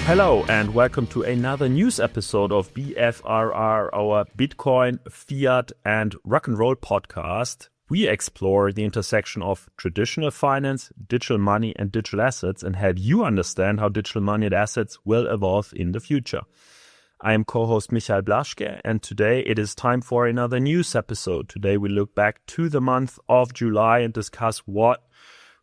Hello and welcome to another news episode of BFRR, our Bitcoin, Fiat and Rock and Roll podcast. We explore the intersection of traditional finance, digital money and digital assets and help you understand how digital money and assets will evolve in the future. I am co-host Michael Blaschke and today it is time for another news episode. Today we look back to the month of July and discuss what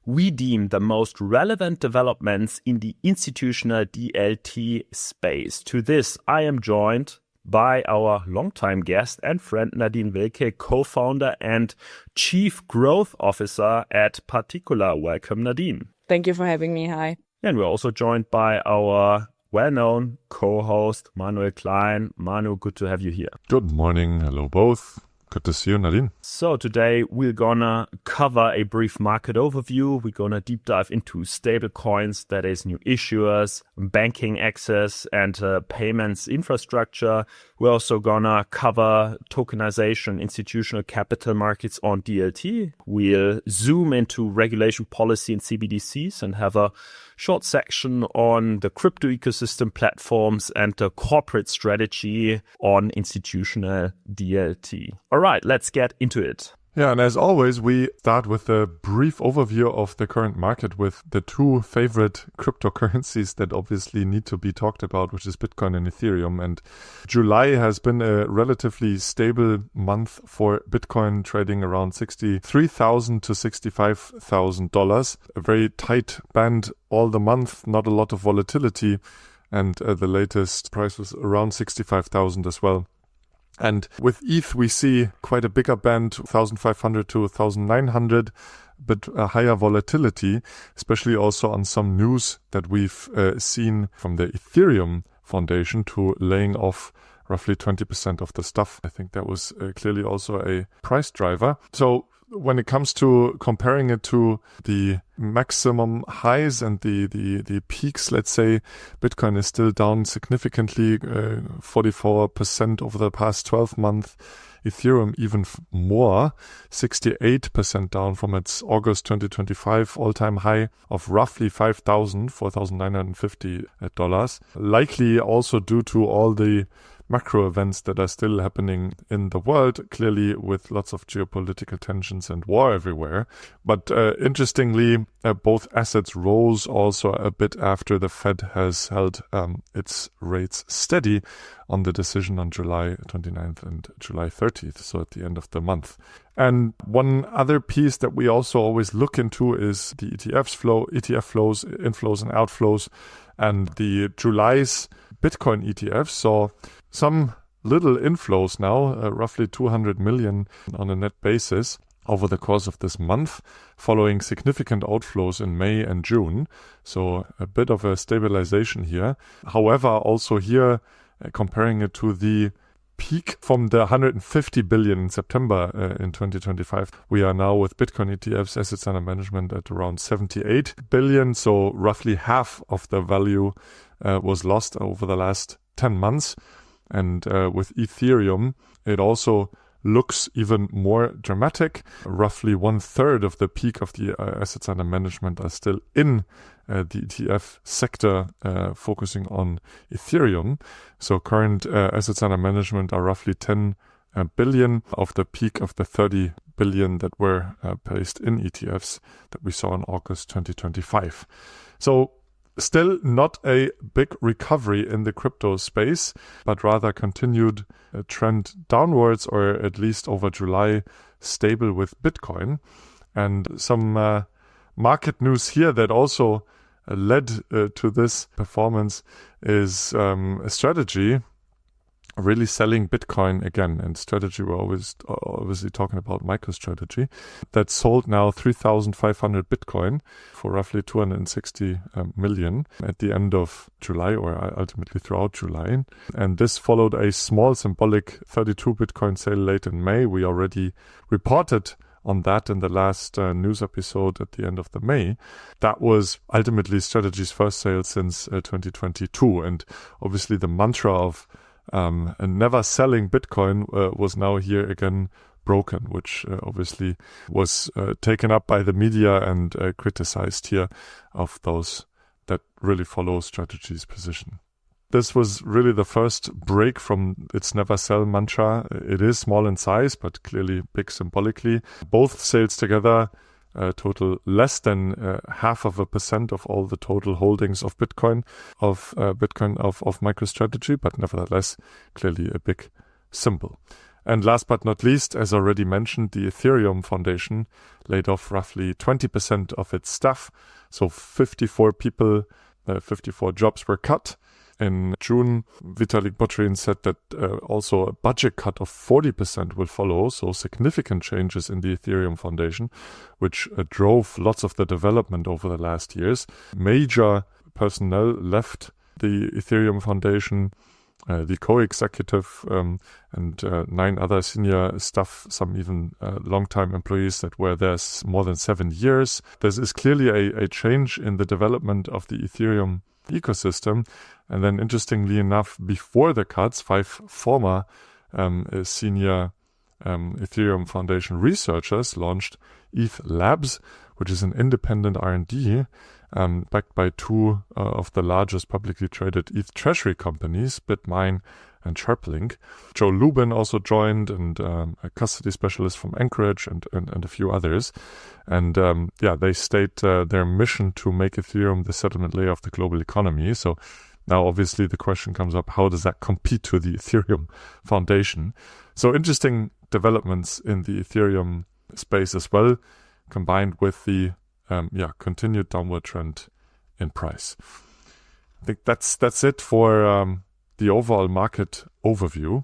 we deem the most relevant developments in the institutional DLT space. To this, I am joined by our longtime guest and friend Nadine Wilke, co-founder and chief growth officer at Particular. Welcome, Nadine. Thank you for having me. Hi. And we're also joined by our well-known co-host Manuel Klein. Manu, good to have you here. Good morning. Hello, both. Good to see you, Nadine. So today we're gonna cover a brief market overview. We're gonna deep dive into stablecoins, that is new issuers, banking access and payments infrastructure. We're also gonna cover tokenization, institutional capital markets on DLT. We'll zoom into regulation policy and CBDCs and have a short section on the crypto ecosystem platforms and the corporate strategy on institutional DLT. All right, let's get into it. Yeah, and as always, we start with a brief overview of the current market with the two favorite cryptocurrencies that obviously need to be talked about, which is Bitcoin and Ethereum. And July has been a relatively stable month for Bitcoin, trading around $63,000 to $65,000. A very tight band all the month, not a lot of volatility. And the latest price was around 65,000 as well. And with ETH, we see quite a bigger band, 1,500 to 1,900, but a higher volatility, especially also on some news that we've seen from the Ethereum Foundation to laying off roughly 20% of the staff. I think that was clearly also a price driver. So when it comes to comparing it to the maximum highs and the peaks, let's say, Bitcoin is still down significantly, 44% over the past 12 months. Ethereum even more, 68% down from its August 2025 all-time high of roughly $4,950. Likely also due to all the macro events that are still happening in the world, clearly with lots of geopolitical tensions and war everywhere. But interestingly, both assets rose also a bit after the Fed has held its rates steady on the decision on July 29th and July 30th, so at the end of the month. And one other piece that we also always look into is the ETF flows, inflows and outflows. And the July's Bitcoin ETF saw some little inflows now, roughly 200 million on a net basis over the course of this month, following significant outflows in May and June. So a bit of a stabilization here. However, also here, comparing it to the peak from the 150 billion in September in 2025, we are now with Bitcoin ETFs assets under management at around 78 billion. So roughly half of the value was lost over the last 10 months. And with Ethereum, it also looks even more dramatic. Roughly 1/3 of the peak of the assets under management are still in the ETF sector, focusing on Ethereum. So current assets under management are roughly 10 billion of the peak of the 30 billion that were placed in ETFs that we saw in August 2025. So still not a big recovery in the crypto space, but rather continued trend downwards, or at least over July, stable with Bitcoin. And some market news here that also led to this performance is a strategy really selling Bitcoin again. And strategy, we're always obviously talking about MicroStrategy, that sold now 3,500 Bitcoin for roughly 260 million at the end of July, or ultimately throughout July. And this followed a small symbolic 32 Bitcoin sale late in May. We already reported on that in the last news episode at the end of the May. That was ultimately Strategy's first sale since 2022. And obviously the mantra of never selling Bitcoin was now here again broken, which obviously was taken up by the media and criticized here of those that really follow Strategy's position. This was really the first break from its never sell mantra. It is small in size, but clearly big symbolically. Both sales together total less than 0.5% of all the total holdings of Bitcoin of MicroStrategy, but nevertheless clearly a big symbol. And last but not least, as already mentioned, the Ethereum Foundation laid off roughly 20% of its staff. So 54 people, 54 jobs were cut. In June, Vitalik Buterin said that also a budget cut of 40% will follow, so significant changes in the Ethereum Foundation, which drove lots of the development over the last years. Major personnel left the Ethereum Foundation, the co-executive and 9 other senior staff, some even long-time employees that were there more than 7 years. This is clearly a change in the development of the Ethereum ecosystem. And then interestingly enough, before the cuts, 5 former senior Ethereum Foundation researchers launched ETH Labs, which is an independent R&D backed by 2 of the largest publicly traded ETH treasury companies, BitMine and Sharplink. Joe Lubin also joined, and a custody specialist from Anchorage and a few others. And they state their mission to make Ethereum the settlement layer of the global economy. So now obviously the question comes up, how does that compete to the Ethereum Foundation? So interesting developments in the Ethereum space as well, combined with the continued downward trend in price. I think that's it for the overall market overview.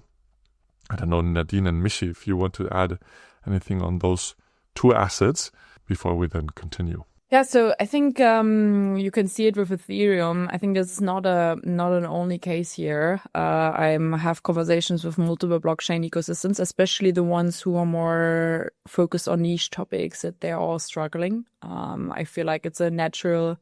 I don't know, Nadine and Michi, if you want to add anything on those 2 assets before we then continue. Yeah, so I think you can see it with Ethereum. I think that's not an only case here. I have conversations with multiple blockchain ecosystems, especially the ones who are more focused on niche topics, that they're all struggling. I feel like it's a natural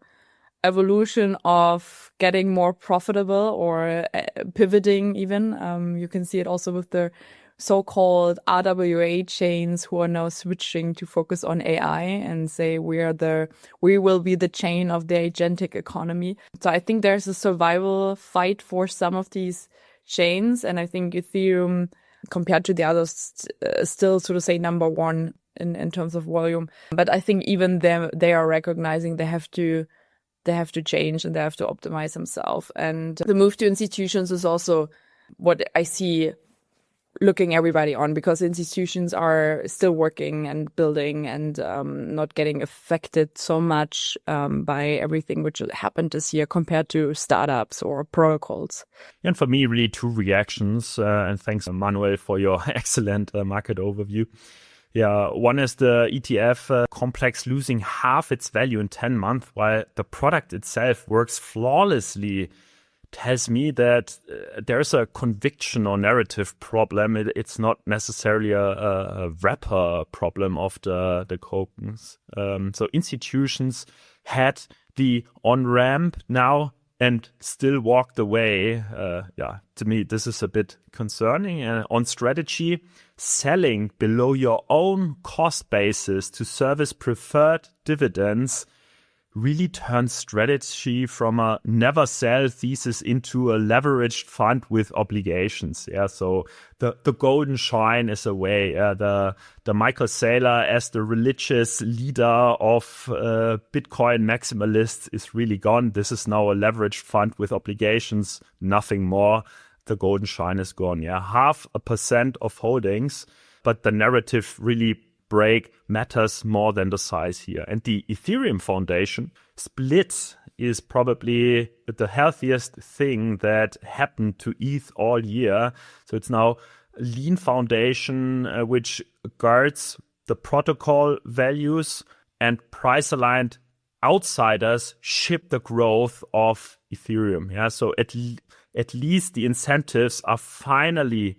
evolution of getting more profitable or pivoting even. You can see it also with the so-called RWA chains who are now switching to focus on AI and say we will be the chain of the agentic economy. So I think there's a survival fight for some of these chains, and I think Ethereum, compared to the others, still sort of say number 1 in terms of volume. But I think even they are recognizing they have to change and they have to optimize themselves. And the move to institutions is also what I see looking everybody on, because institutions are still working and building and not getting affected so much by everything which happened this year compared to startups or protocols. And for me, really 2 reactions. And thanks, Manuel, for your excellent market overview. Yeah, one is the ETF complex losing half its value in 10 months, while the product itself works flawlessly. Tells me that there's a conviction or narrative problem. It's not necessarily a wrapper problem of the tokens. So institutions had the on-ramp now and still walked away. To me, this is a bit concerning. On strategy, selling below your own cost basis to service preferred dividends really turns strategy from a never sell thesis into a leveraged fund with obligations. Yeah, so the golden shine is away. The Michael Saylor as the religious leader of Bitcoin maximalists is really gone. This is now a leveraged fund with obligations, nothing more. The golden shine is gone. Yeah, 0.5% of holdings, but the narrative really break matters more than the size here. And the Ethereum Foundation split is probably the healthiest thing that happened to ETH all year. So it's now a lean foundation which guards the protocol values, and price-aligned outsiders ship the growth of Ethereum. Yeah, so at least the incentives are finally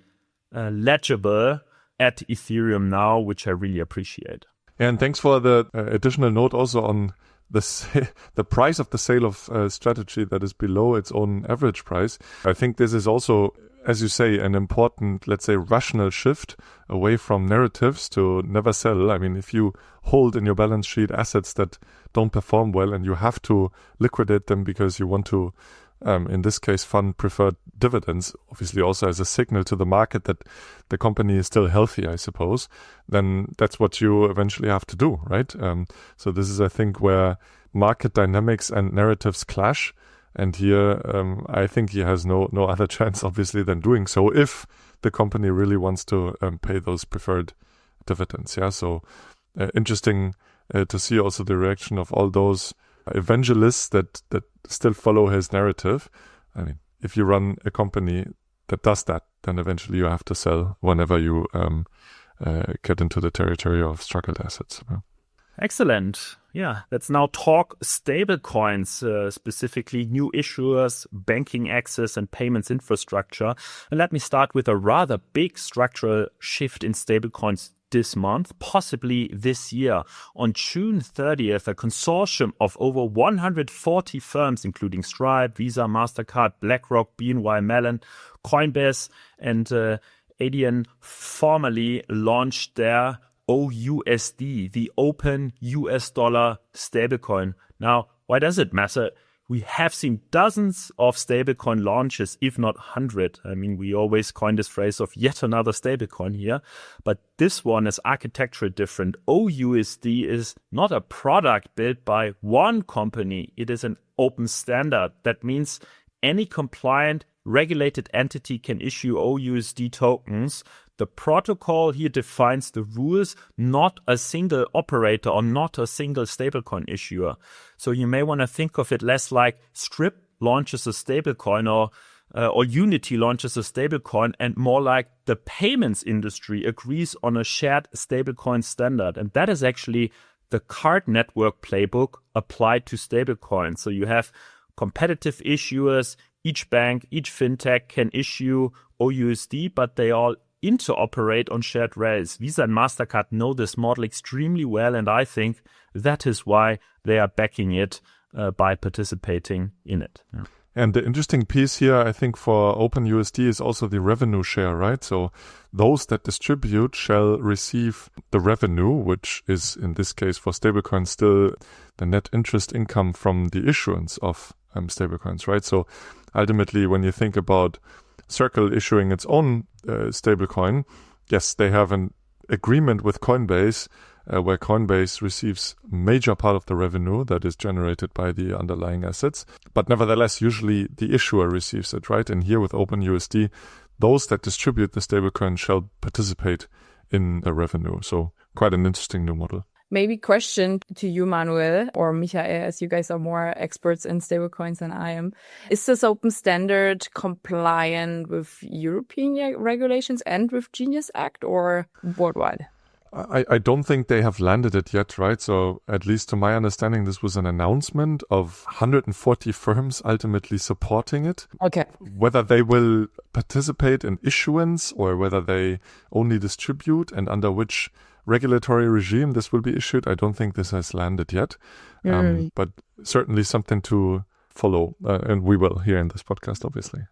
legible at Ethereum now, which I really appreciate. And thanks for the additional note also on the price of the sale of strategy that is below its own average price. I think this is also as you say, an important, let's say, rational shift away from narratives to never sell. I mean, if you hold in your balance sheet assets that don't perform well and you have to liquidate them because you want to, in this case, fund preferred dividends, obviously also as a signal to the market that the company is still healthy, I suppose, then that's what you eventually have to do, right? So this is, I think, where market dynamics and narratives clash. And here, I think he has no other chance, obviously, than doing so if the company really wants to pay those preferred dividends. Yeah, so interesting to see also the reaction of all those evangelists that still follow his narrative. I mean, if you run a company that does that, then eventually you have to sell whenever you get into the territory of struggled assets. Yeah. Excellent. Yeah, let's now talk stablecoins, specifically new issuers, banking access and payments infrastructure. And let me start with a rather big structural shift in stablecoins this month, possibly this year. On June 30th, a consortium of over 140 firms, including Stripe, Visa, MasterCard, BlackRock, BNY Mellon, Coinbase, and Adyen, formally launched their OUSD, the Open US Dollar stablecoin. Now, why does it matter? We have seen dozens of stablecoin launches, if not 100. I mean, we always coin this phrase of yet another stablecoin here, but this one is architecturally different. OUSD is not a product built by one company. It is an open standard. That means any compliant regulated entity can issue OUSD tokens. The protocol here defines the rules, not a single operator or not a single stablecoin issuer. So you may want to think of it less like Strip launches a stablecoin or Unity launches a stablecoin, and more like the payments industry agrees on a shared stablecoin standard. And that is actually the card network playbook applied to stablecoins. So you have competitive issuers. Each bank, each fintech can issue OUSD, but they all interoperate on shared rails. Visa and MasterCard know this model extremely well, and I think that is why they are backing it by participating in it. Yeah. And the interesting piece here, I think, for OpenUSD is also the revenue share, right? So those that distribute shall receive the revenue, which is, in this case, for stablecoins, still the net interest income from the issuance of stablecoins, right? So ultimately, when you think about Circle issuing its own stablecoin, yes, they have an agreement with Coinbase where Coinbase receives a major part of the revenue that is generated by the underlying assets. But nevertheless, usually the issuer receives it, right? And here with OpenUSD, those that distribute the stablecoin shall participate in the revenue. So quite an interesting new model. Maybe question to you, Manuel, or Michael, as you guys are more experts in stablecoins than I am. Is this open standard compliant with European regulations and with Genius Act or worldwide? I don't think they have landed it yet, right? So at least to my understanding, this was an announcement of 140 firms ultimately supporting it. Okay. Whether they will participate in issuance or whether they only distribute and under which regulatory regime this will be issued, I don't think this has landed yet. But certainly something to follow, and we will here in this podcast, obviously.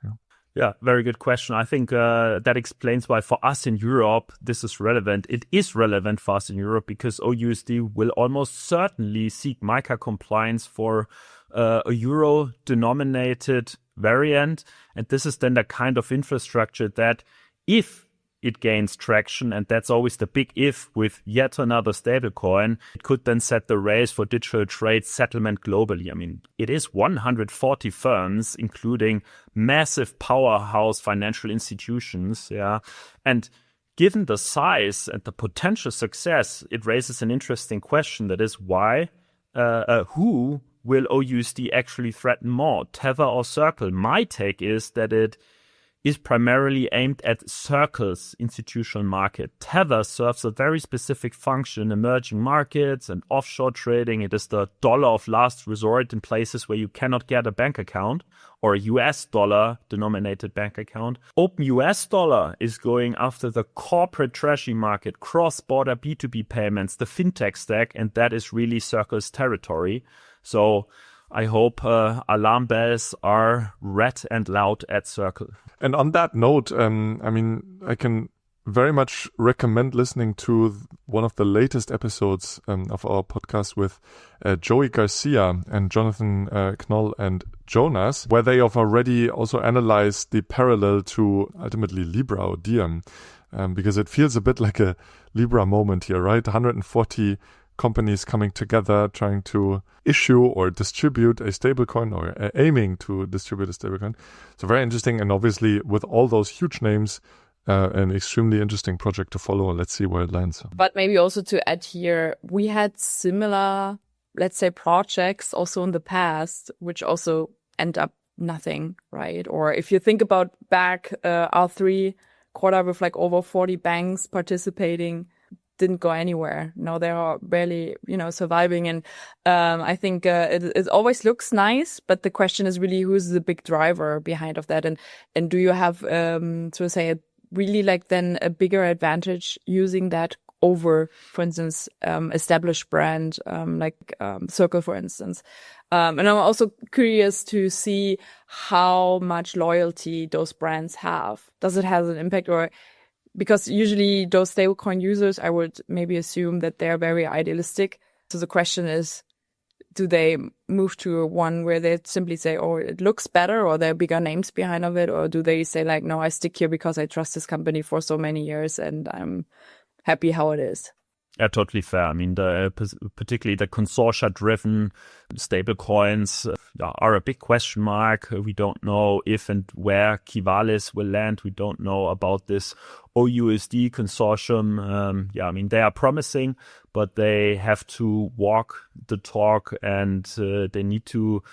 Yeah, very good question. I think that explains why for us in Europe, this is relevant. It is relevant for us in Europe because OUSD will almost certainly seek MiCA compliance for a euro-denominated variant. And this is then the kind of infrastructure that if it gains traction, and that's always the big if with yet another stablecoin, it could then set the race for digital trade settlement globally. I mean, it is 140 firms, including massive powerhouse financial institutions. Yeah. And given the size and the potential success, it raises an interesting question. That is why, who will OUSD actually threaten more, Tether or Circle? My take is that it is primarily aimed at Circle's institutional market. Tether serves a very specific function, emerging markets and offshore trading. It is the dollar of last resort in places where you cannot get a bank account or a US dollar denominated bank account. OpenUS dollar is going after the corporate treasury market, cross-border B2B payments, the fintech stack, and that is really Circle's territory. So I hope alarm bells are red and loud at Circle. And on that note, I can very much recommend listening to one of the latest episodes of our podcast with Joey Garcia and Jonathan Knoll and Jonas, where they have already also analyzed the parallel to ultimately Libra or Diem, because it feels a bit like a Libra moment here, right? 140 companies coming together trying to issue or distribute a stablecoin or aiming to distribute a stablecoin. So very interesting, and obviously with all those huge names, an extremely interesting project to follow. Let's see where it lands. But maybe also to add here, we had similar, let's say, projects also in the past, which also end up nothing, right? Or if you think about back R3 quarter with like over 40 banks participating, didn't go anywhere. Now they are barely, surviving. And I think it always looks nice, but the question is really who's the big driver behind of that, and do you have to say really like then a bigger advantage using that over, for instance, established brand like Circle, for instance. And I'm also curious to see how much loyalty those brands have. Does it have an impact, or because usually those stablecoin users, I would maybe assume that they're very idealistic. So the question is, do they move to one where they simply say, oh, it looks better, or there are bigger names behind of it? Or do they say like, no, I stick here because I trust this company for so many years and I'm happy how it is? Yeah, totally fair. I mean, particularly the consortia-driven stablecoins are a big question mark. We don't know if and where Kivalis will land. We don't know about this OUSD consortium. I mean, they are promising, but they have to walk the talk, and they need to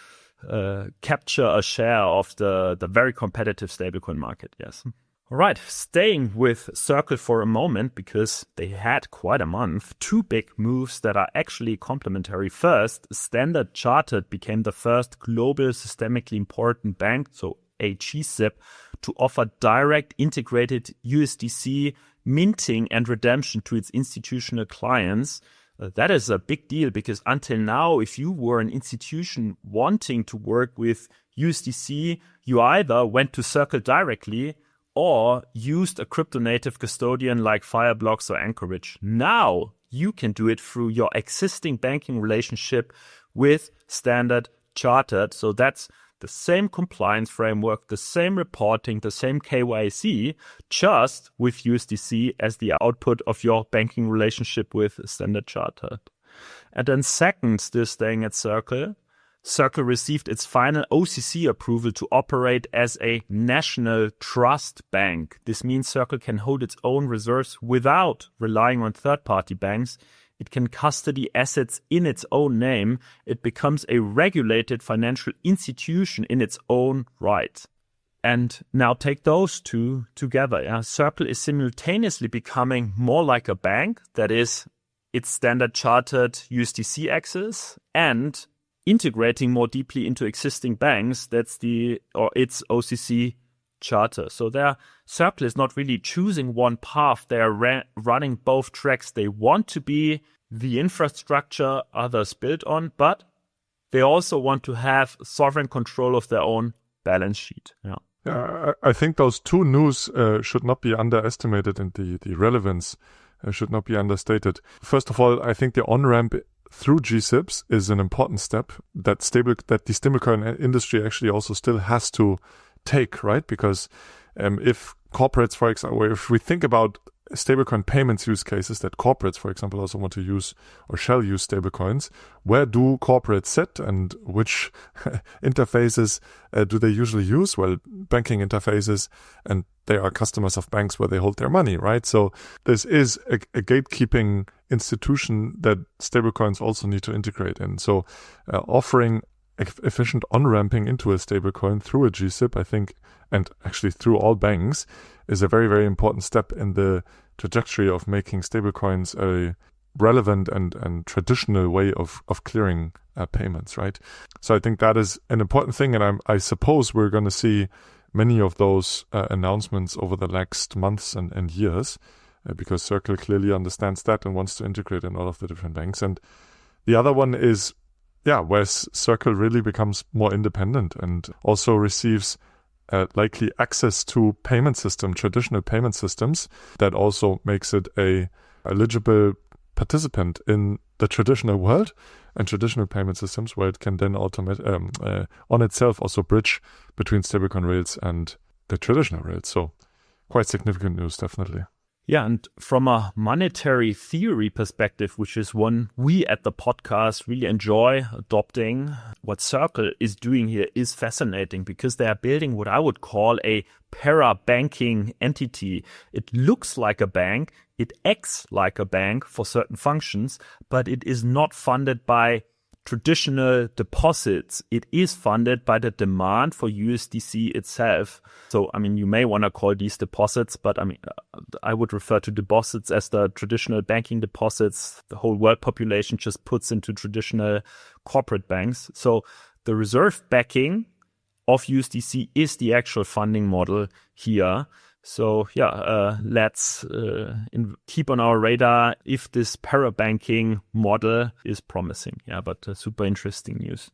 capture a share of the very competitive stablecoin market. Yes. All right, staying with Circle for a moment, because they had quite a month. Two big moves that are actually complementary. First, Standard Chartered became the first global systemically important bank, so a GSIB, to offer direct integrated USDC minting and redemption to its institutional clients. That is a big deal, because until now, if you were an institution wanting to work with USDC, you either went to Circle directly or used a crypto-native custodian like Fireblocks or Anchorage. Now you can do it through your existing banking relationship with Standard Chartered. So that's the same compliance framework, the same reporting, the same KYC, just with USDC as the output of your banking relationship with Standard Chartered. And then second, still staying at Circle, Circle received its final OCC approval to operate as a national trust bank. This means Circle can hold its own reserves without relying on third-party banks. It can custody assets in its own name. It becomes a regulated financial institution in its own right. And now take those two together. Yeah? Circle is simultaneously becoming more like a bank, that is, its Standard Chartered USDC access, and integrating more deeply into existing banks, that's its OCC charter. So Circle is not really choosing one path. They are running both tracks. They want to be the infrastructure others build on, but they also want to have sovereign control of their own balance sheet. Yeah, I think those two news should not be underestimated, and the relevance should not be understated. First of all, I think the on-ramp through GSIBs is an important step that the stablecoin industry actually also still has to take, right? Because if corporates, for example, or if we think about stablecoin payments use cases that corporates, for example, also want to use or shall use stablecoins, where do corporates sit and which interfaces do they usually use? Well, banking interfaces, and they are customers of banks where they hold their money, right? So this is a gatekeeping institution that stablecoins also need to integrate in. So offering efficient on-ramping into a stablecoin through a GSIB, I think, and actually through all banks, is a very, very important step in the trajectory of making stablecoins a relevant and traditional way of clearing payments, right? So I think that is an important thing, and I suppose we're going to see many of those announcements over the next months and years, because Circle clearly understands that and wants to integrate in all of the different banks. And the other one is where Circle really becomes more independent and also receives likely access to traditional payment systems, that also makes it a eligible participant in the traditional world and traditional payment systems, where it can then on itself also bridge between stablecoin rails and the traditional rails. So quite significant news, definitely. Yeah, and from a monetary theory perspective, which is one we at the podcast really enjoy adopting, what Circle is doing here is fascinating, because they are building what I would call a para-banking entity. It looks like a bank, it acts like a bank for certain functions, but it is not funded by traditional deposits. It is funded by the demand for USDC itself. So, I mean, you may want to call these deposits, but I mean, I would refer to deposits as the traditional banking deposits the whole world population just puts into traditional corporate banks. So the reserve backing of USDC is the actual funding model here. So let's keep on our radar if this parabanking model is promising. But super interesting news.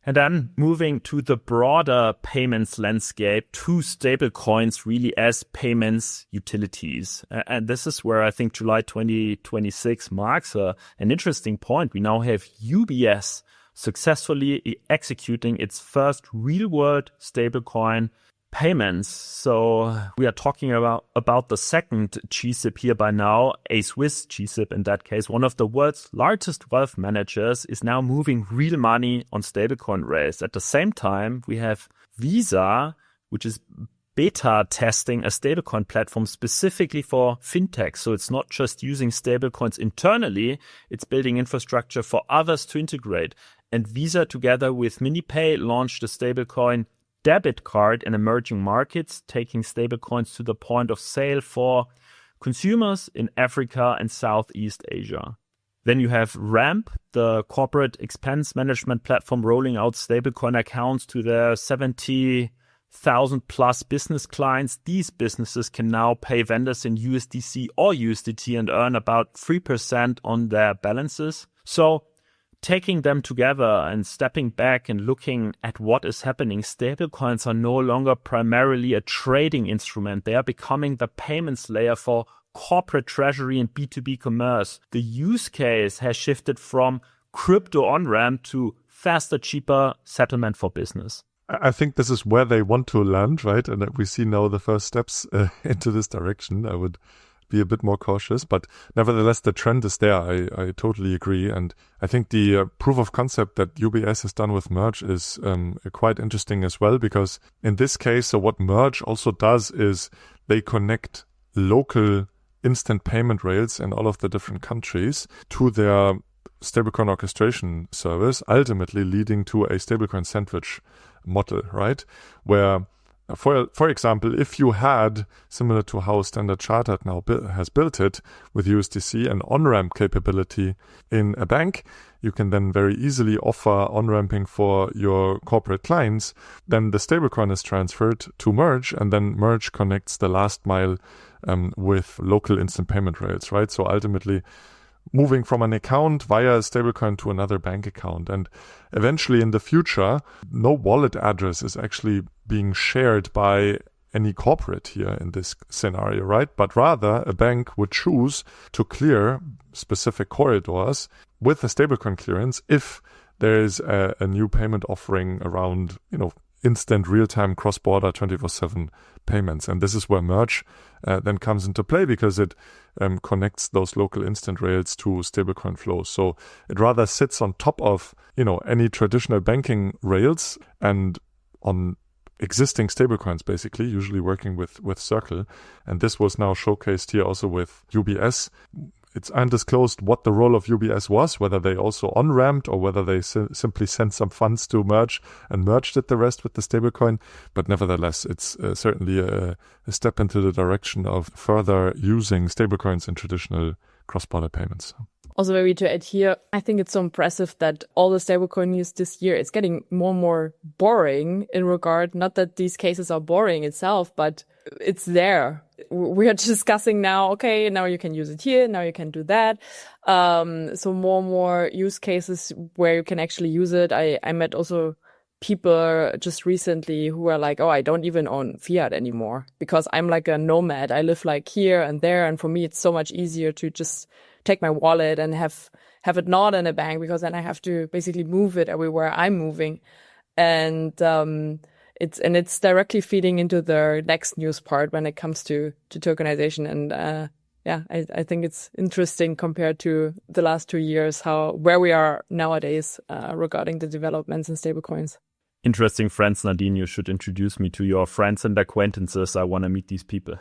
And then moving to the broader payments landscape, to stablecoins really as payments utilities. And this is where I think July 2026 marks an interesting point. We now have UBS successfully executing its first real-world stablecoin payments. So we are talking about the second GSIP here by now, a Swiss GSIP in that case. One of the world's largest wealth managers is now moving real money on stablecoin rails. At the same time, we have Visa, which is beta testing a stablecoin platform specifically for fintech. So it's not just using stablecoins internally, it's building infrastructure for others to integrate. And Visa, together with MiniPay, launched a stablecoin debit card in emerging markets, taking stablecoins to the point of sale for consumers in Africa and Southeast Asia. Then you have Ramp, the corporate expense management platform, rolling out stablecoin accounts to their 70,000 plus business clients. These businesses can now pay vendors in USDC or USDT and earn about 3% on their balances. So taking them together and stepping back and looking at what is happening, stablecoins are no longer primarily a trading instrument. They are becoming the payments layer for corporate treasury and B2B commerce. The use case has shifted from crypto on-ramp to faster, cheaper settlement for business. I think this is where they want to land, right? And we see now the first steps into this direction. I would be a bit more cautious, but nevertheless, the trend is there. I totally agree. And I think the proof of concept that UBS has done with Merge is quite interesting as well, because in this case, so what Merge also does is they connect local instant payment rails in all of the different countries to their stablecoin orchestration service, ultimately leading to a stablecoin sandwich model, right? Where for example, if you had, similar to how Standard Chartered now has built it with USDC, an on-ramp capability in a bank, you can then very easily offer on-ramping for your corporate clients. Then the stablecoin is transferred to Merge, and then Merge connects the last mile with local instant payment rails, right? So ultimately, moving from an account via a stablecoin to another bank account. And eventually in the future, no wallet address is actually being shared by any corporate here in this scenario, right? But rather a bank would choose to clear specific corridors with a stablecoin clearance if there is a new payment offering around, instant real-time cross-border 24/7 payments. And this is where Merge then comes into play, because it connects those local instant rails to stablecoin flows. So it rather sits on top of, any traditional banking rails and on existing stablecoins, basically, usually working with Circle. And this was now showcased here also with UBS. It's undisclosed what the role of UBS was, whether they also on-ramped or whether they simply sent some funds to Merge and Merge did the rest with the stablecoin. But nevertheless, it's certainly a step into the direction of further using stablecoins in traditional cross-border payments. Also, maybe to add here, I think it's so impressive that all the stablecoin news this year, it's getting more and more boring in regard, not that these cases are boring itself, but it's there. We are discussing now, okay, now you can use it here, now you can do that. So more and more use cases where you can actually use it. I met also people just recently who are like, oh, I don't even own fiat anymore because I'm like a nomad. I live like here and there. And for me, it's so much easier to just take my wallet and have it not in a bank, because then I have to basically move it everywhere I'm moving. And it's directly feeding into the next news part when it comes to tokenization. And I think it's interesting compared to the last 2 years where we are nowadays regarding the developments in stablecoins. Interesting friends, Nadine. You should introduce me to your friends and acquaintances. I want to meet these people.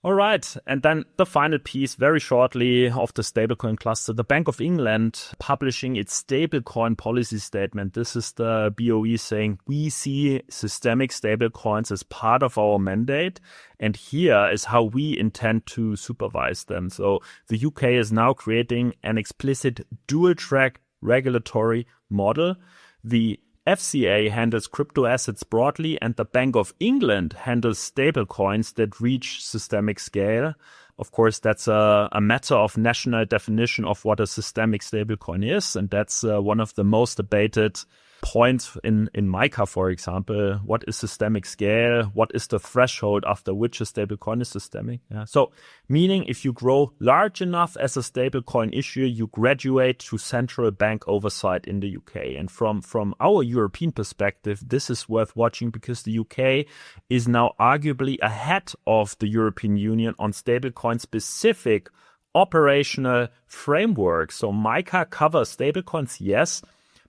All right. And then the final piece, very shortly, of the stablecoin cluster, the Bank of England publishing its stablecoin policy statement. This is the BOE saying, we see systemic stablecoins as part of our mandate. And here is how we intend to supervise them. So the UK is now creating an explicit dual track regulatory model. The FCA handles crypto assets broadly, and the Bank of England handles stablecoins that reach systemic scale. Of course, that's a matter of national definition of what a systemic stablecoin is, and that's one of the most debated points in MiCA, for example. What is systemic scale? What is the threshold after which a stablecoin is systemic? Yeah. So, meaning if you grow large enough as a stablecoin issuer, you graduate to central bank oversight in the UK. And from our European perspective, this is worth watching because the UK is now arguably ahead of the European Union on stablecoin specific operational framework. So MiCA covers stablecoins, yes,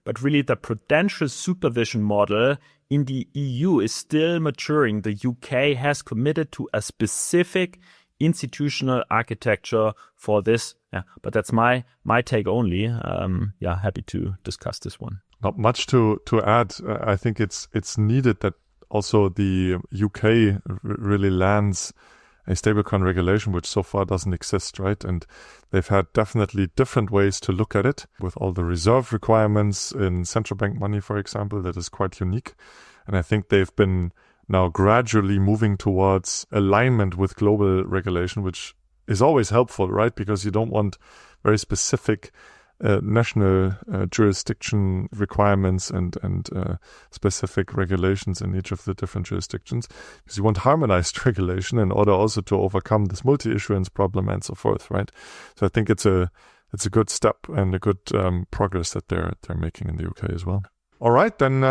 but really the prudential supervision model in the EU is still maturing. The UK has committed to a specific institutional architecture for this. Yeah, but that's my take only. Happy to discuss this one. Not much to add. I think it's needed that also the UK really lands a stablecoin regulation, which so far doesn't exist, right? And they've had definitely different ways to look at it, with all the reserve requirements in central bank money, for example, that is quite unique. And I think they've been now gradually moving towards alignment with global regulation, which is always helpful, right? Because you don't want very specific national jurisdiction requirements and specific regulations in each of the different jurisdictions, because you want harmonized regulation in order also to overcome this multi-issuance problem and so forth, right? So I think it's a good step and a good progress that they're making in the UK as well. All right, then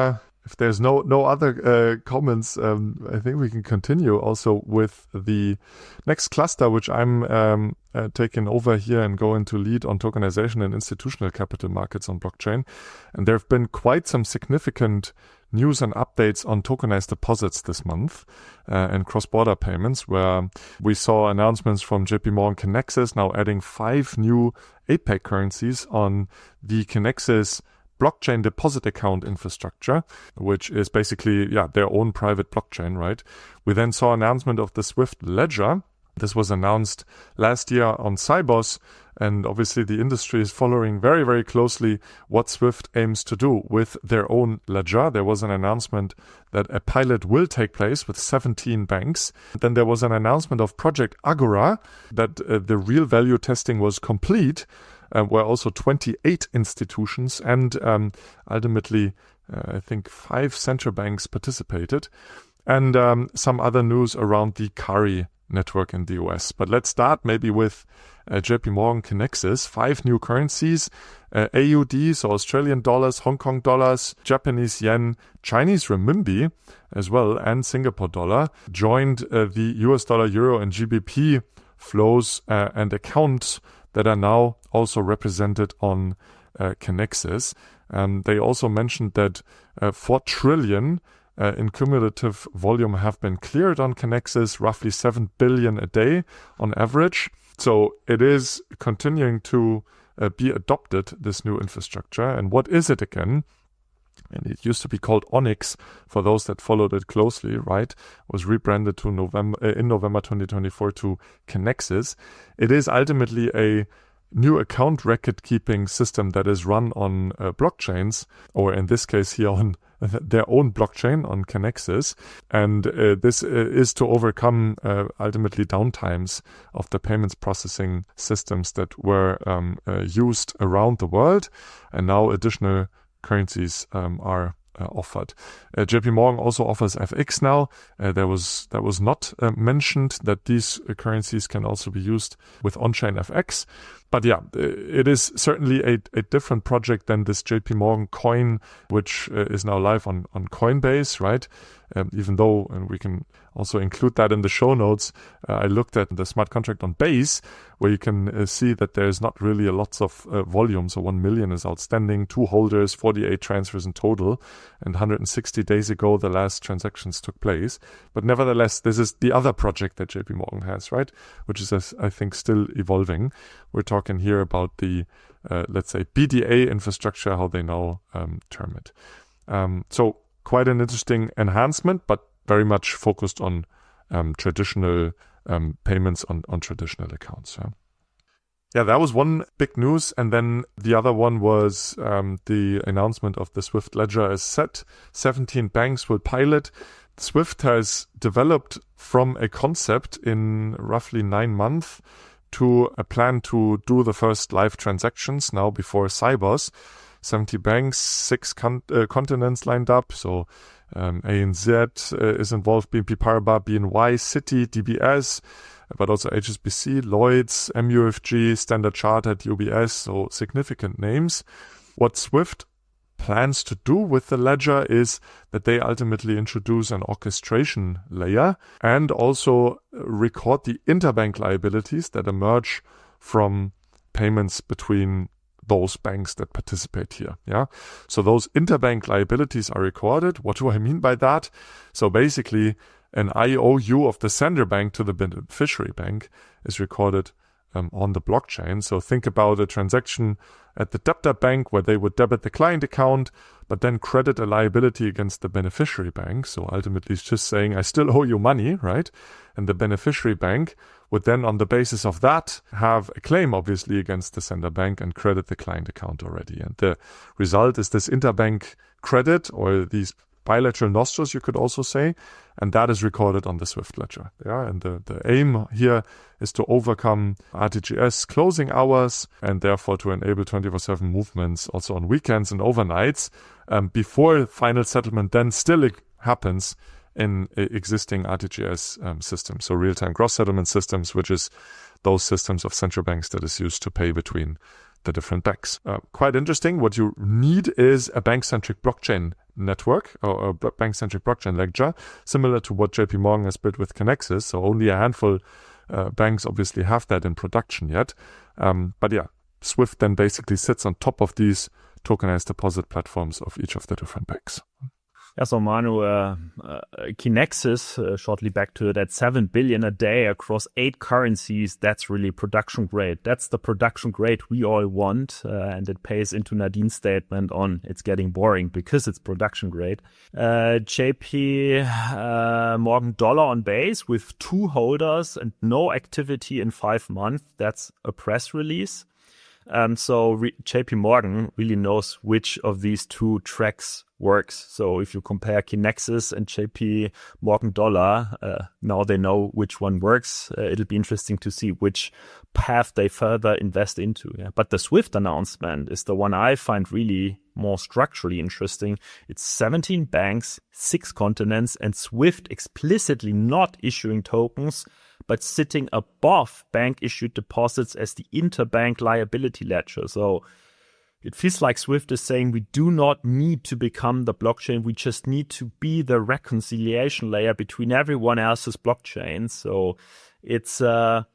if there's no other comments, I think we can continue also with the next cluster, which I'm taking over here and going to lead on tokenization and institutional capital markets on blockchain. And there have been quite some significant news and updates on tokenized deposits this month and cross-border payments, where we saw announcements from JP Morgan Kinexys now adding 5 new APAC currencies on the Kinexys blockchain deposit account infrastructure, which is basically, their own private blockchain, right? We then saw announcement of the Swift ledger. This was announced last year on Cybos, and obviously the industry is following very, very closely what Swift aims to do with their own ledger. There was an announcement that a pilot will take place with 17 banks. Then there was an announcement of Project Agorá that the real value testing was complete, where also 28 institutions and ultimately, I think 5 central banks participated, and some other news around the CARI network in the US. But let's start maybe with JP Morgan Kinexys. 5 new currencies, AUD, so Australian dollars, Hong Kong dollars, Japanese yen, Chinese renminbi as well, and Singapore dollar joined the US dollar, euro, and GBP flows and accounts that are now also represented on Kinexys. They also mentioned that 4 trillion in cumulative volume have been cleared on Kinexys, roughly 7 billion a day on average. So it is continuing to be adopted, this new infrastructure. And what is it again? And it used to be called Onyx for those that followed it closely, right? Was rebranded to in November 2024 to Kinexys. It is ultimately a new account record keeping system that is run on blockchains, or in this case here on their own blockchain on Connexus. And this is to overcome ultimately downtimes of the payments processing systems that were used around the world. And now additional currencies are offered. JP Morgan also offers FX now. That was not mentioned, that these currencies can also be used with on-chain FX. But yeah, it is certainly a different project than this JP Morgan coin, which is now live on Coinbase, right? Even though, and we can also include that in the show notes, I looked at the smart contract on Base, where you can see that there's not really a lots of volume. So 1 million is outstanding, 2 holders, 48 transfers in total, and 160 days ago the last transactions took place. But nevertheless, this is the other project that JP Morgan has, right? Which is, I think, still evolving. We're talking here about the, let's say, BDA infrastructure, how they now term it. So quite an interesting enhancement, but very much focused on traditional payments on traditional accounts. Yeah, that was one big news. And then the other one was the announcement of the SWIFT ledger is set. 17 banks will pilot. SWIFT has developed from a concept in roughly 9 months to a plan to do the first live transactions now before Cybers. 70 banks, 6 continents lined up. So ANZ is involved, BNP Paribas, BNY, Citi, DBS, but also HSBC, Lloyds, MUFG, Standard Chartered, UBS, so significant names. What SWIFT plans to do with the ledger is that they ultimately introduce an orchestration layer and also record the interbank liabilities that emerge from payments between those banks that participate here. Yeah. So those interbank liabilities are recorded. What do I mean by that? So basically an IOU of the sender bank to the beneficiary bank is recorded on the blockchain. So think about a transaction at the debtor bank where they would debit the client account, but then credit a liability against the beneficiary bank. So ultimately it's just saying, I still owe you money, right? And the beneficiary bank would then, on the basis of that, have a claim, obviously, against the sender bank and credit the client account already. And the result is this interbank credit, or these bilateral nostros, you could also say, and that is recorded on the SWIFT ledger. Yeah, and the aim here is to overcome RTGS closing hours and therefore to enable 24/7 movements also on weekends and overnights before final settlement then still happens in existing RTGS systems, so real-time gross settlement systems, which is those systems of central banks that is used to pay between the different banks. Quite interesting. What you need is a bank-centric blockchain network or a bank-centric blockchain ledger, similar to what JP Morgan has built with Connexus. So only a handful banks obviously have that in production yet. But yeah, SWIFT then basically sits on top of these tokenized deposit platforms of each of the different banks. Yeah, so Manu, Connexus, shortly back to that 7 billion a day across 8 currencies, that's really production grade. That's the production grade we all want, and it pays into Nadine's statement on it's getting boring because it's production grade. JP Morgan dollar on base with 2 holders and no activity in 5 months. That's a press release. So JP Morgan really knows which of these 2 tracks works. So if you compare Connexus and JP Morgan dollar, now they know which one works. It'll be interesting to see which path they further invest into. Yeah. But the SWIFT announcement is the one I find really more structurally interesting. It's 17 banks, 6 continents, and SWIFT explicitly not issuing tokens, but sitting above bank-issued deposits as the interbank liability ledger. So it feels like SWIFT is saying we do not need to become the blockchain. We just need to be the reconciliation layer between everyone else's blockchains. So it's the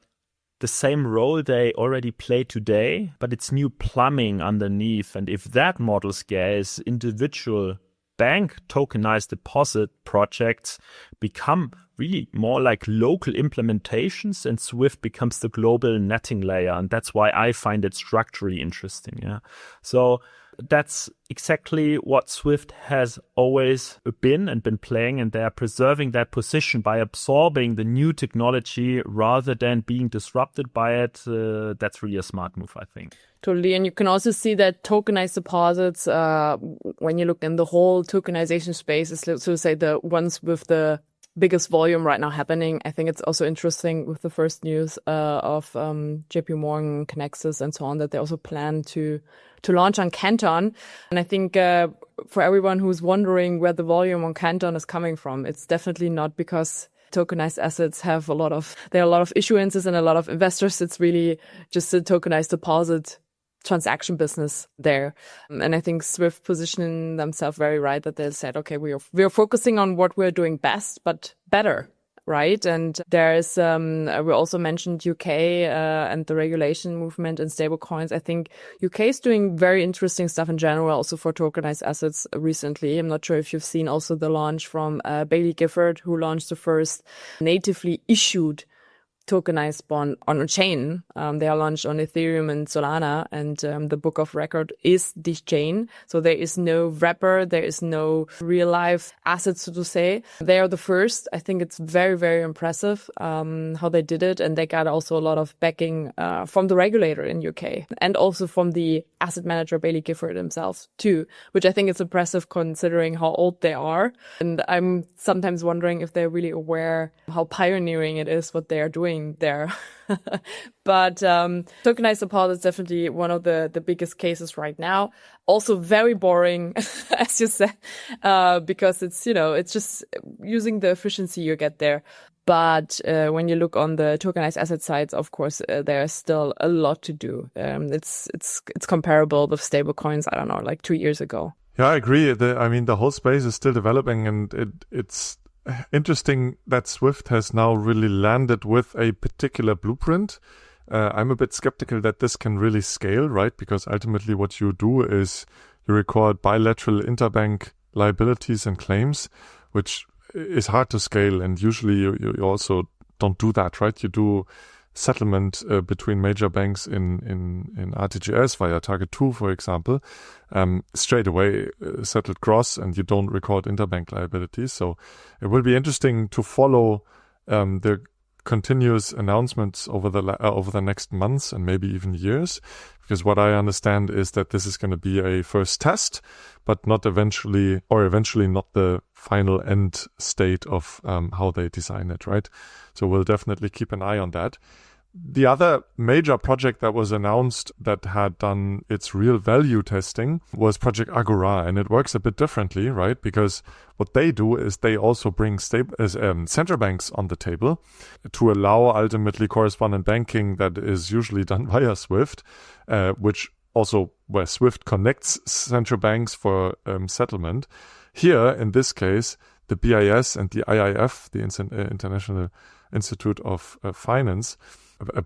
same role they already play today, but it's new plumbing underneath. And if that model scales, individual bank tokenized deposit projects become really more like local implementations, and SWIFT becomes the global netting layer. And that's why I find it structurally interesting. Yeah. So That's exactly what Swift has always been playing, and they are preserving that position by absorbing the new technology rather than being disrupted by it. That's really a smart move, I think. Totally. And you can also see that tokenized deposits, when you look in the whole tokenization space, is so to say the ones with the biggest volume right now happening. I think it's also interesting with the first news of JP Morgan, Connexus, and so on, that they also plan to launch on Canton. And I think for everyone who's wondering where the volume on Canton is coming from, it's definitely not because tokenized assets have there are a lot of issuances and a lot of investors. It's really just a tokenized deposit transaction business there. And I think Swift positioning themselves very right that they said, okay, we are focusing on what we're doing best, but better, right? And there's, we also mentioned UK and the regulation movement and stablecoins. I think UK is doing very interesting stuff in general, also for tokenized assets recently. I'm not sure if you've seen also the launch from Bailey Gifford, who launched the first natively issued tokenized bond on a chain. They are launched on Ethereum and Solana, and the book of record is this chain. So there is no wrapper, there is no real life assets, so to say. They are the first. I think it's very, very impressive how they did it, and they got also a lot of backing from the regulator in UK and also from the asset manager Bailey Gifford himself too, which I think is impressive considering how old they are. And I'm sometimes wondering if they're really aware how pioneering it is what they are doing there. But tokenized deposits is definitely one of the biggest cases right now. Also very boring, as you said, because it's just using the efficiency you get there. But when you look on the tokenized asset sides, of course, there's still a lot to do. It's comparable with stablecoins, I don't know, like 2 years ago. Yeah, I agree. The whole space is still developing, and it's interesting that Swift has now really landed with a particular blueprint. I'm a bit skeptical that this can really scale, right? Because ultimately what you do is you record bilateral interbank liabilities and claims, which is hard to scale. And usually you also don't do that, right? You do settlement between major banks in RTGS via Target 2, for example, straight away settled gross, and you don't record interbank liabilities. So it will be interesting to follow the continuous announcements over the next months and maybe even years, because what I understand is that this is going to be a first test, but not eventually not the final end state of how they design it, right? So we'll definitely keep an eye on that. The other major project that was announced that had done its real value testing was Project Agorá, and it works a bit differently, right? Because what they do is they also bring central banks on the table to allow ultimately correspondent banking that is usually done via Swift, where Swift connects central banks for settlement. Here, in this case, the BIS and the IIF, the International Institute of Finance,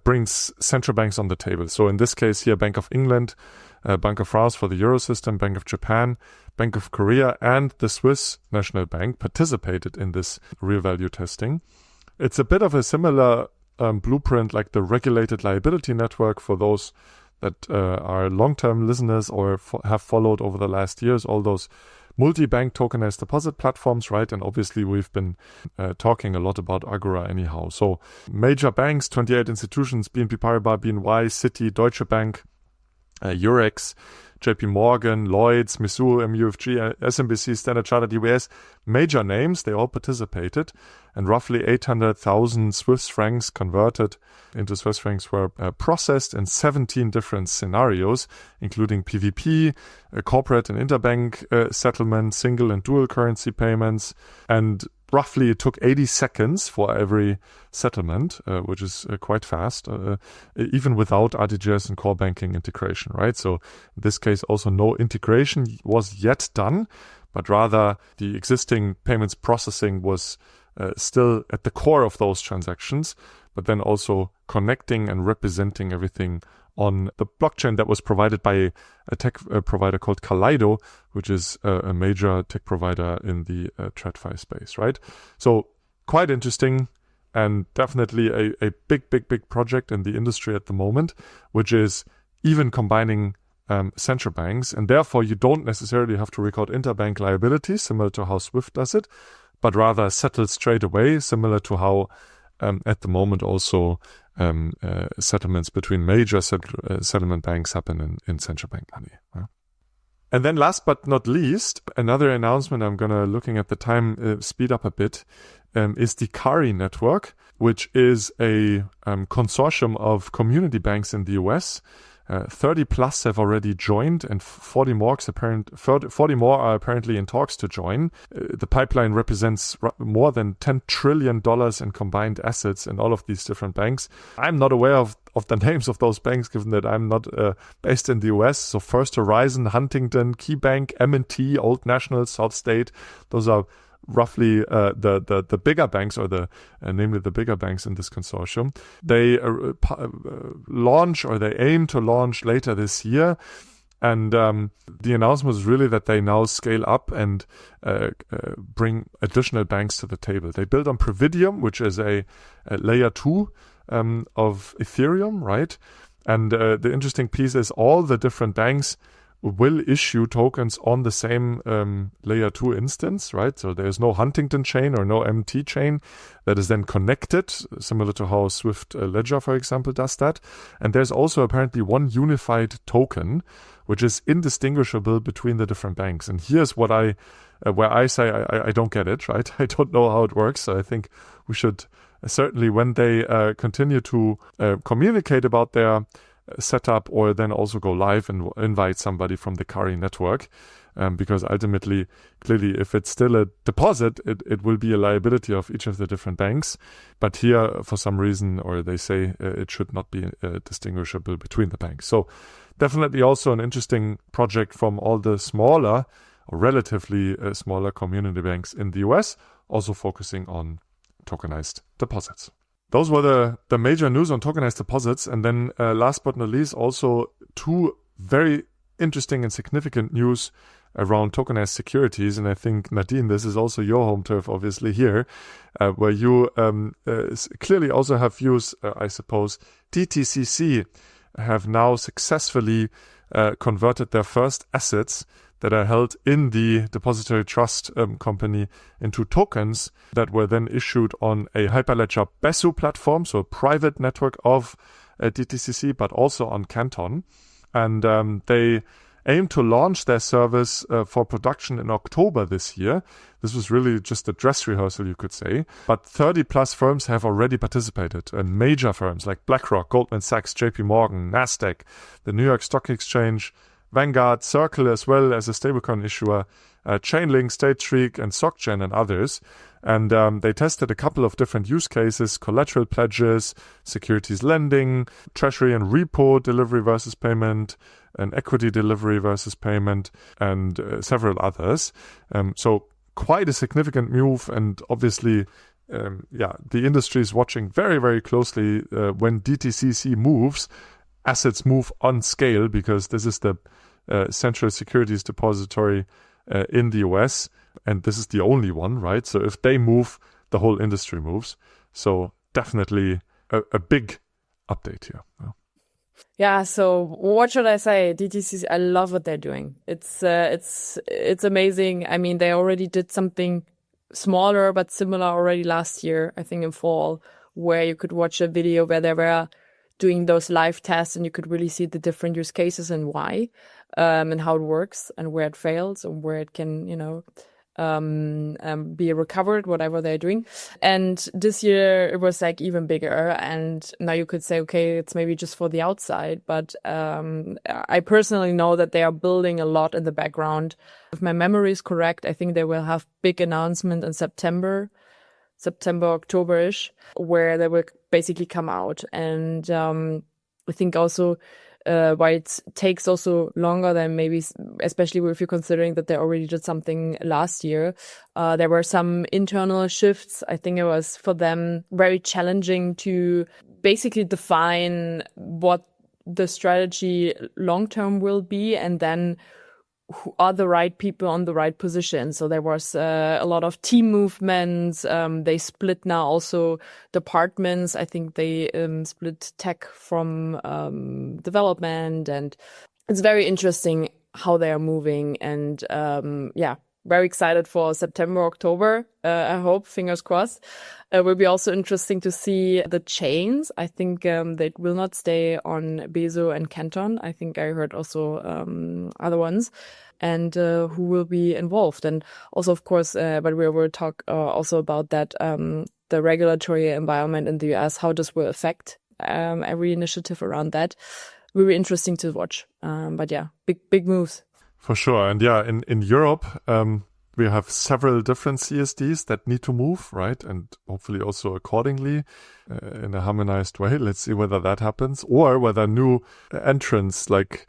brings central banks on the table. So in this case here, Bank of England, Bank of France for the Euro system, Bank of Japan, Bank of Korea, and the Swiss National Bank participated in this real value testing. It's a bit of a similar blueprint like the regulated liability network for those that are long-term listeners or have followed over the last years, all those multi-bank tokenized deposit platforms, right? And obviously we've been talking a lot about Agorá anyhow. So major banks, 28 institutions, BNP Paribas, BNY, Citi, Deutsche Bank, Eurex, JP Morgan, Lloyds, Mizuho, MUFG, SMBC, Standard Chartered, UBS, major names, they all participated, and roughly 800,000 Swiss francs converted into Swiss francs were processed in 17 different scenarios, including PVP, corporate and interbank settlement, single and dual currency payments, and roughly it took 80 seconds for every settlement, which is quite fast, even without RTGS and core banking integration, right? So in this case, also no integration was yet done, but rather the existing payments processing was still at the core of those transactions, but then also connecting and representing everything on the blockchain that was provided by a tech provider called Kaleido, which is a major tech provider in the TradFi space, right? So quite interesting, and definitely a big project in the industry at the moment, which is even combining central banks, and therefore you don't necessarily have to record interbank liabilities, similar to how SWIFT does it, but rather settle straight away, similar to how at the moment also settlements between major settlement banks happen in central bank money. And then last but not least, another announcement, I'm going to, looking at the time, speed up a bit, is the CARI network, which is a consortium of community banks in the US. 30 plus have already joined, and 40 more are apparently in talks to join. The pipeline represents more than $10 trillion in combined assets in all of these different banks. I'm not aware of the names of those banks, given that I'm not based in the US. So First Horizon, Huntington, KeyBank, M&T, Old National, South State, those are roughly the bigger banks, or namely the bigger banks in this consortium. They they aim to launch later this year, and the announcement was really that they now scale up and bring additional banks to the table. They build on Previdium, which is a layer 2 of Ethereum, right? And the interesting piece is all the different banks will issue tokens on the same layer 2 instance, right? So there's no Huntington chain or no MT chain that is then connected, similar to how Swift Ledger, for example, does that. And there's also apparently one unified token, which is indistinguishable between the different banks. And here's what where I say I don't get it, right? I don't know how it works. So I think we should certainly, when they continue to communicate about their setup, or then also go live and invite somebody from the CARI network, because ultimately, clearly, if it's still a deposit, it will be a liability of each of the different banks. But here, for some reason, or they say it should not be distinguishable between the banks. So definitely also an interesting project from all the smaller, or relatively smaller community banks in the US, also focusing on tokenized deposits. Those were the major news on tokenized deposits. And then last but not least, also two very interesting and significant news around tokenized securities. And I think, Nadine, this is also your home turf, obviously, here, where you clearly also have views, I suppose. DTCC have now successfully converted their first assets that are held in the depository trust company into tokens that were then issued on a Hyperledger Besu platform, so a private network of DTCC, but also on Canton. And they aim to launch their service for production in October this year. This was really just a dress rehearsal, you could say. But 30 plus firms have already participated, and major firms like BlackRock, Goldman Sachs, JP Morgan, NASDAQ, the New York Stock Exchange, Vanguard, Circle, as well as a stablecoin issuer, Chainlink, State Street, and SocGen, and others. And they tested a couple of different use cases: collateral pledges, securities lending, treasury and repo delivery versus payment, and equity delivery versus payment, and several others. So quite a significant move, and obviously, the industry is watching very, very closely when DTCC moves. Assets move on scale, because this is the central securities depository in the US, and this is the only one, right? So if they move, the whole industry moves. So definitely a big update here. Yeah, so what should I say? DTCC, I love what they're doing. It's amazing. I mean, they already did something smaller but similar already last year, I think in fall, where you could watch a video where they were doing those live tests, and you could really see the different use cases and why, and how it works, and where it fails, and where it can, be recovered, whatever they're doing. And this year it was like even bigger. And now you could say, okay, it's maybe just for the outside, but I personally know that they are building a lot in the background. If my memory is correct, I think they will have big announcement in September, October-ish, where they will basically come out. And I think also why it takes also longer than maybe, especially if you're considering that they already did something last year. There were some internal shifts. I think it was for them very challenging to basically define what the strategy long-term will be, and then who are the right people on the right position. So there was a lot of team movements. They split now also departments. I think they split tech from development, and it's very interesting how they are moving, and very excited for September, October. I hope, fingers crossed. It will be also interesting to see the chains. I think they will not stay on Bezo and Canton. I think I heard also other ones, and who will be involved. And also, of course, but we will talk also about that, the regulatory environment in the US, how this will affect every initiative around that. Will be interesting to watch. But yeah, big moves. For sure. And yeah, in Europe, we have several different CSDs that need to move, right? And hopefully also accordingly in a harmonized way. Let's see whether that happens, or whether new entrants like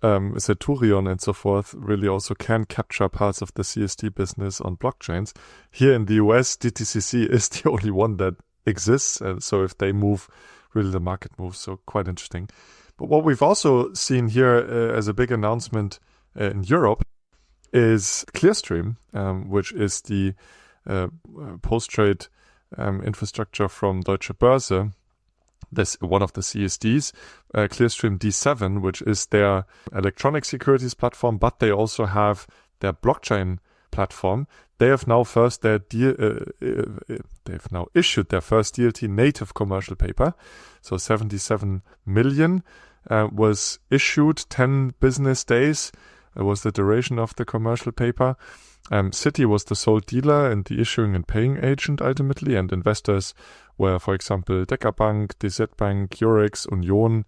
Turion and so forth really also can capture parts of the CSD business on blockchains. Here in the US, DTCC is the only one that exists. And so if they move, really the market moves. So quite interesting. But what we've also seen here as a big announcement in Europe is Clearstream, which is the post-trade infrastructure from Deutsche Börse. This one of the CSDs, Clearstream D7, which is their electronic securities platform, but they also have their blockchain platform. They have now they've now issued their first DLT native commercial paper. So 77 million was issued, 10 business days was the duration of the commercial paper. Citi was the sole dealer and the issuing and paying agent ultimately, and investors were, for example, Decker Bank, DZ Bank, Eurex, Union,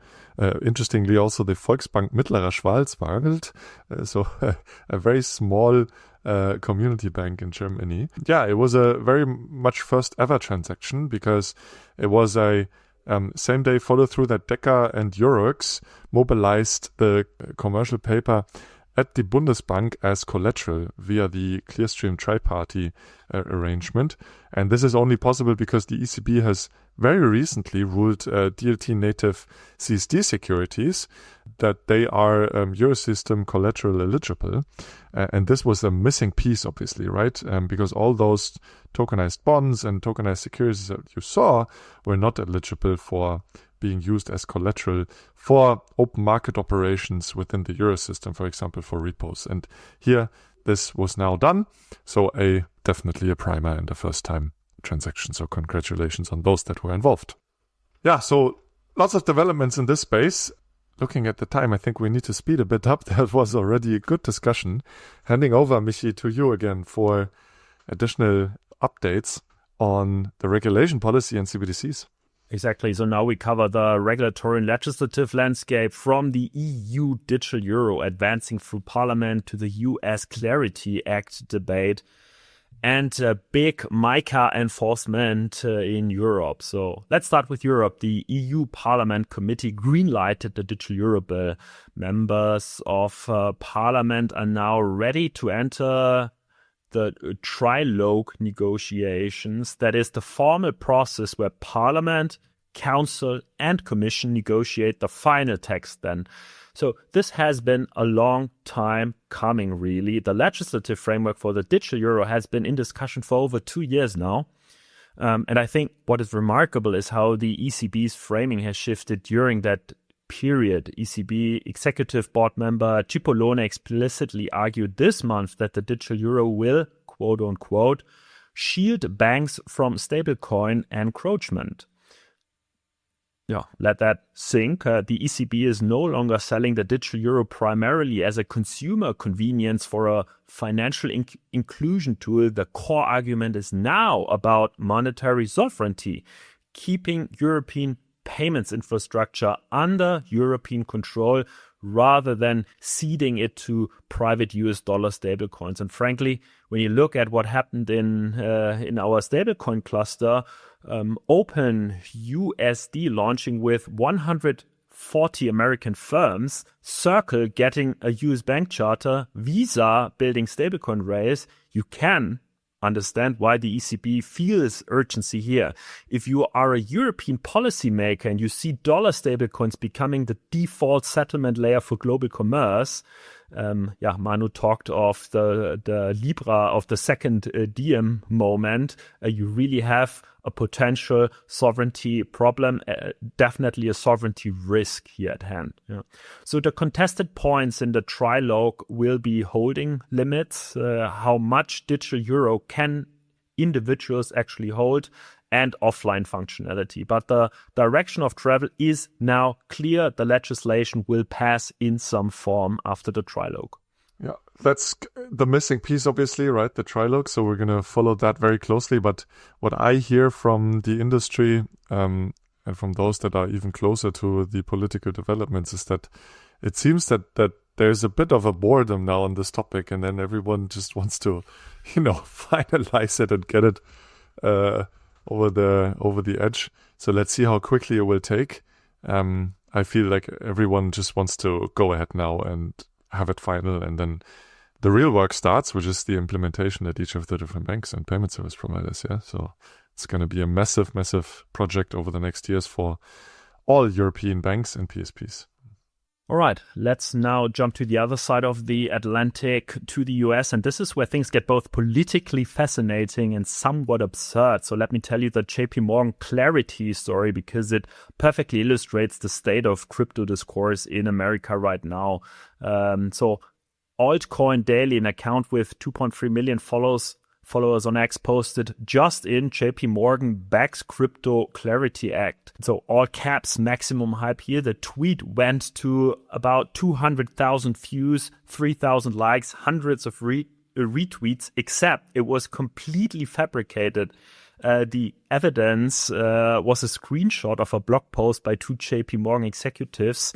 interestingly also the Volksbank Mittlerer Schwarzwald, so a very small community bank in Germany. Yeah, it was a very much first ever transaction because it was a same day follow through that Decker and Eurex mobilized the commercial paper at the Bundesbank as collateral via the Clearstream tri-party arrangement. And this is only possible because the ECB has very recently ruled DLT native CSD securities that they are Eurosystem collateral eligible. And this was a missing piece, obviously, right? Because all those tokenized bonds and tokenized securities that you saw were not eligible for being used as collateral for open market operations within the Eurosystem, for example, for repos. And here, this was now done. So definitely a primer and a first time transaction. So congratulations on those that were involved. Yeah, so lots of developments in this space. Looking at the time, I think we need to speed a bit up. That was already a good discussion. Handing over, Michi, to you again for additional updates on the regulation policy and CBDCs. Exactly. So now we cover the regulatory and legislative landscape from the EU digital euro advancing through Parliament to the US Clarity Act debate and big MiCA enforcement in Europe. So let's start with Europe. The EU Parliament Committee greenlighted the digital euro bill. Members of Parliament are now ready to enter the Trilogue negotiations. That is the formal process where Parliament, Council and Commission negotiate the final text then. So this has been a long time coming, really. The legislative framework for the digital euro has been in discussion for over 2 years now. And I think what is remarkable is how the ECB's framing has shifted during that period. ECB Executive Board member Cipollone explicitly argued this month that the digital euro will, quote unquote, shield banks from stablecoin encroachment. Yeah, let that sink. The ECB is no longer selling the digital euro primarily as a consumer convenience for a financial inclusion tool. The core argument is now about monetary sovereignty, keeping European payments infrastructure under European control rather than ceding it to private US dollar stablecoins. And frankly, when you look at what happened in our stablecoin cluster, OpenUSD launching with 140 American firms, Circle getting a US bank charter, Visa building stablecoin rails, you can understand why the ECB feels urgency here. If you are a European policymaker and you see dollar stablecoins becoming the default settlement layer for global commerce, Manu talked of the Libra, of the second Diem moment. You really have a potential sovereignty problem, definitely a sovereignty risk here at hand. Yeah. So the contested points in the Trilogue will be holding limits, how much digital euro can individuals actually hold, and offline functionality. But the direction of travel is now clear. The legislation will pass in some form after the Trilogue. Yeah, that's the missing piece, obviously, right? The Trilogue. So we're going to follow that very closely. But what I hear from the industry and from those that are even closer to the political developments is that it seems that there's a bit of a boredom now on this topic, and then everyone just wants to, finalize it and get it over the edge. So let's see how quickly it will take. I feel like everyone just wants to go ahead now and have it final, and then the real work starts, which is the implementation at each of the different banks and payment service providers. Yeah, so it's going to be a massive project over the next years for all European banks and PSPs. All right, let's now jump to the other side of the Atlantic, to the US. And this is where things get both politically fascinating and somewhat absurd. So let me tell you the JP Morgan Clarity story, because it perfectly illustrates the state of crypto discourse in America right now. So Altcoin Daily, an account with 2.3 million followers on X, posted, "Just in, JP Morgan backs Crypto Clarity Act." So all caps, maximum hype here. The tweet went to about 200,000 views, 3,000 likes, hundreds of retweets, except it was completely fabricated. The evidence was a screenshot of a blog post by two JP Morgan executives,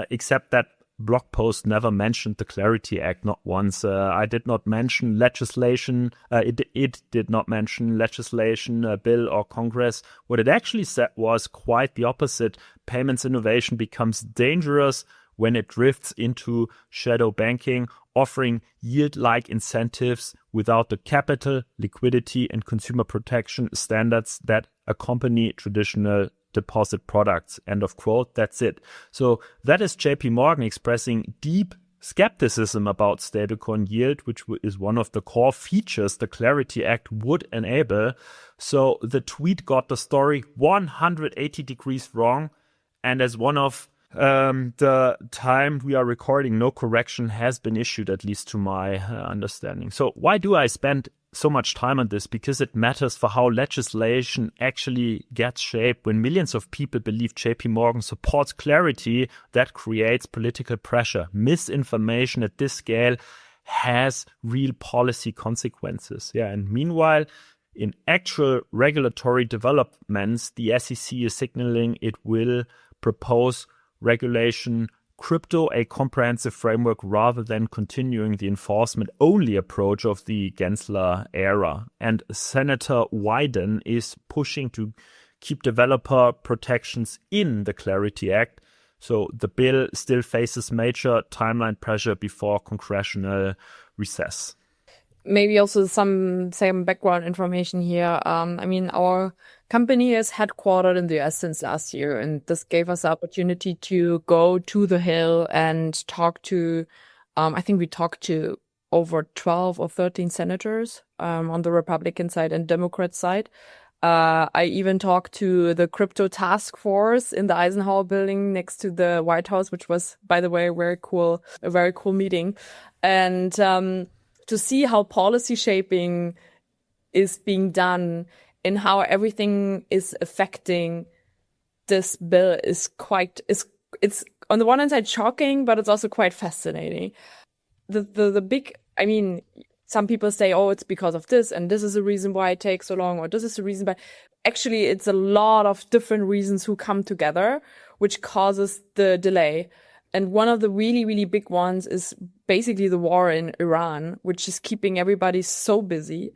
except that blog post never mentioned the Clarity Act, not once. I did not mention legislation. It did not mention legislation, bill, or Congress. What it actually said was quite the opposite. Payments innovation becomes dangerous when it drifts into shadow banking, offering yield-like incentives without the capital, liquidity, and consumer protection standards that accompany traditional deposit products. End of quote. That's it. So that is JP Morgan expressing deep skepticism about stablecoin yield, which is one of the core features the Clarity Act would enable. So the tweet got the story 180 degrees wrong. And as one of the time we are recording, no correction has been issued, at least to my understanding. So why do I spend so much time on this? Because it matters for how legislation actually gets shaped. When millions of people believe JP Morgan supports clarity, that creates political pressure. Misinformation at this scale has real policy consequences. Yeah, and meanwhile, in actual regulatory developments, the SEC is signaling it will propose regulation crypto, a comprehensive framework, rather than continuing the enforcement-only approach of the Gensler era. And Senator Wyden is pushing to keep developer protections in the Clarity Act. So the bill still faces major timeline pressure before congressional recess. Maybe also some background information here. Our company is headquartered in the US since last year, and this gave us the opportunity to go to the Hill and talk to, I think we talked to over 12 or 13 senators on the Republican side and Democrat side. I even talked to the crypto task force in the Eisenhower building next to the White House, which was, by the way, a very cool meeting. And to see how policy shaping is being done and how everything is affecting this bill is it's on the one hand side shocking, but it's also quite fascinating. The big, some people say, oh, it's because of this, and this is the reason why it takes so long, or this is the reason, but actually it's a lot of different reasons who come together, which causes the delay. And one of the really, really big ones is basically the war in Iran, which is keeping everybody so busy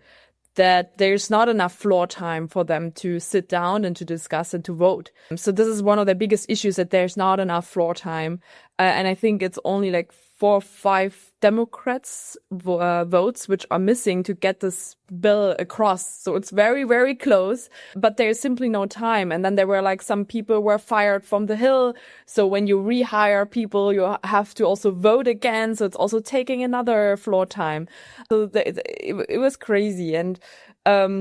that there's not enough floor time for them to sit down and to discuss and to vote. So this is one of the biggest issues, that there's not enough floor time And I think it's only like 4 or 5 Democrats votes which are missing to get this bill across. So it's very, very close, but there's simply no time. And then there were like some people were fired from the Hill. So when you rehire people, you have to also vote again. So it's also taking another floor time. So it was crazy. And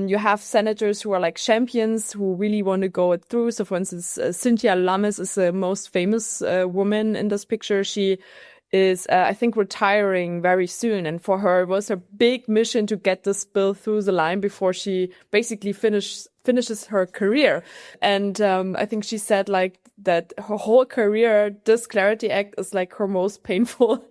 you have senators who are like champions who really want to go it through. So for instance, Cynthia Lummis is the most famous woman in this picture. She is, I think, retiring very soon. And for her, it was her big mission to get this bill through the line before she basically finishes her career. And I think she said like that her whole career, this Clarity Act is like her most painful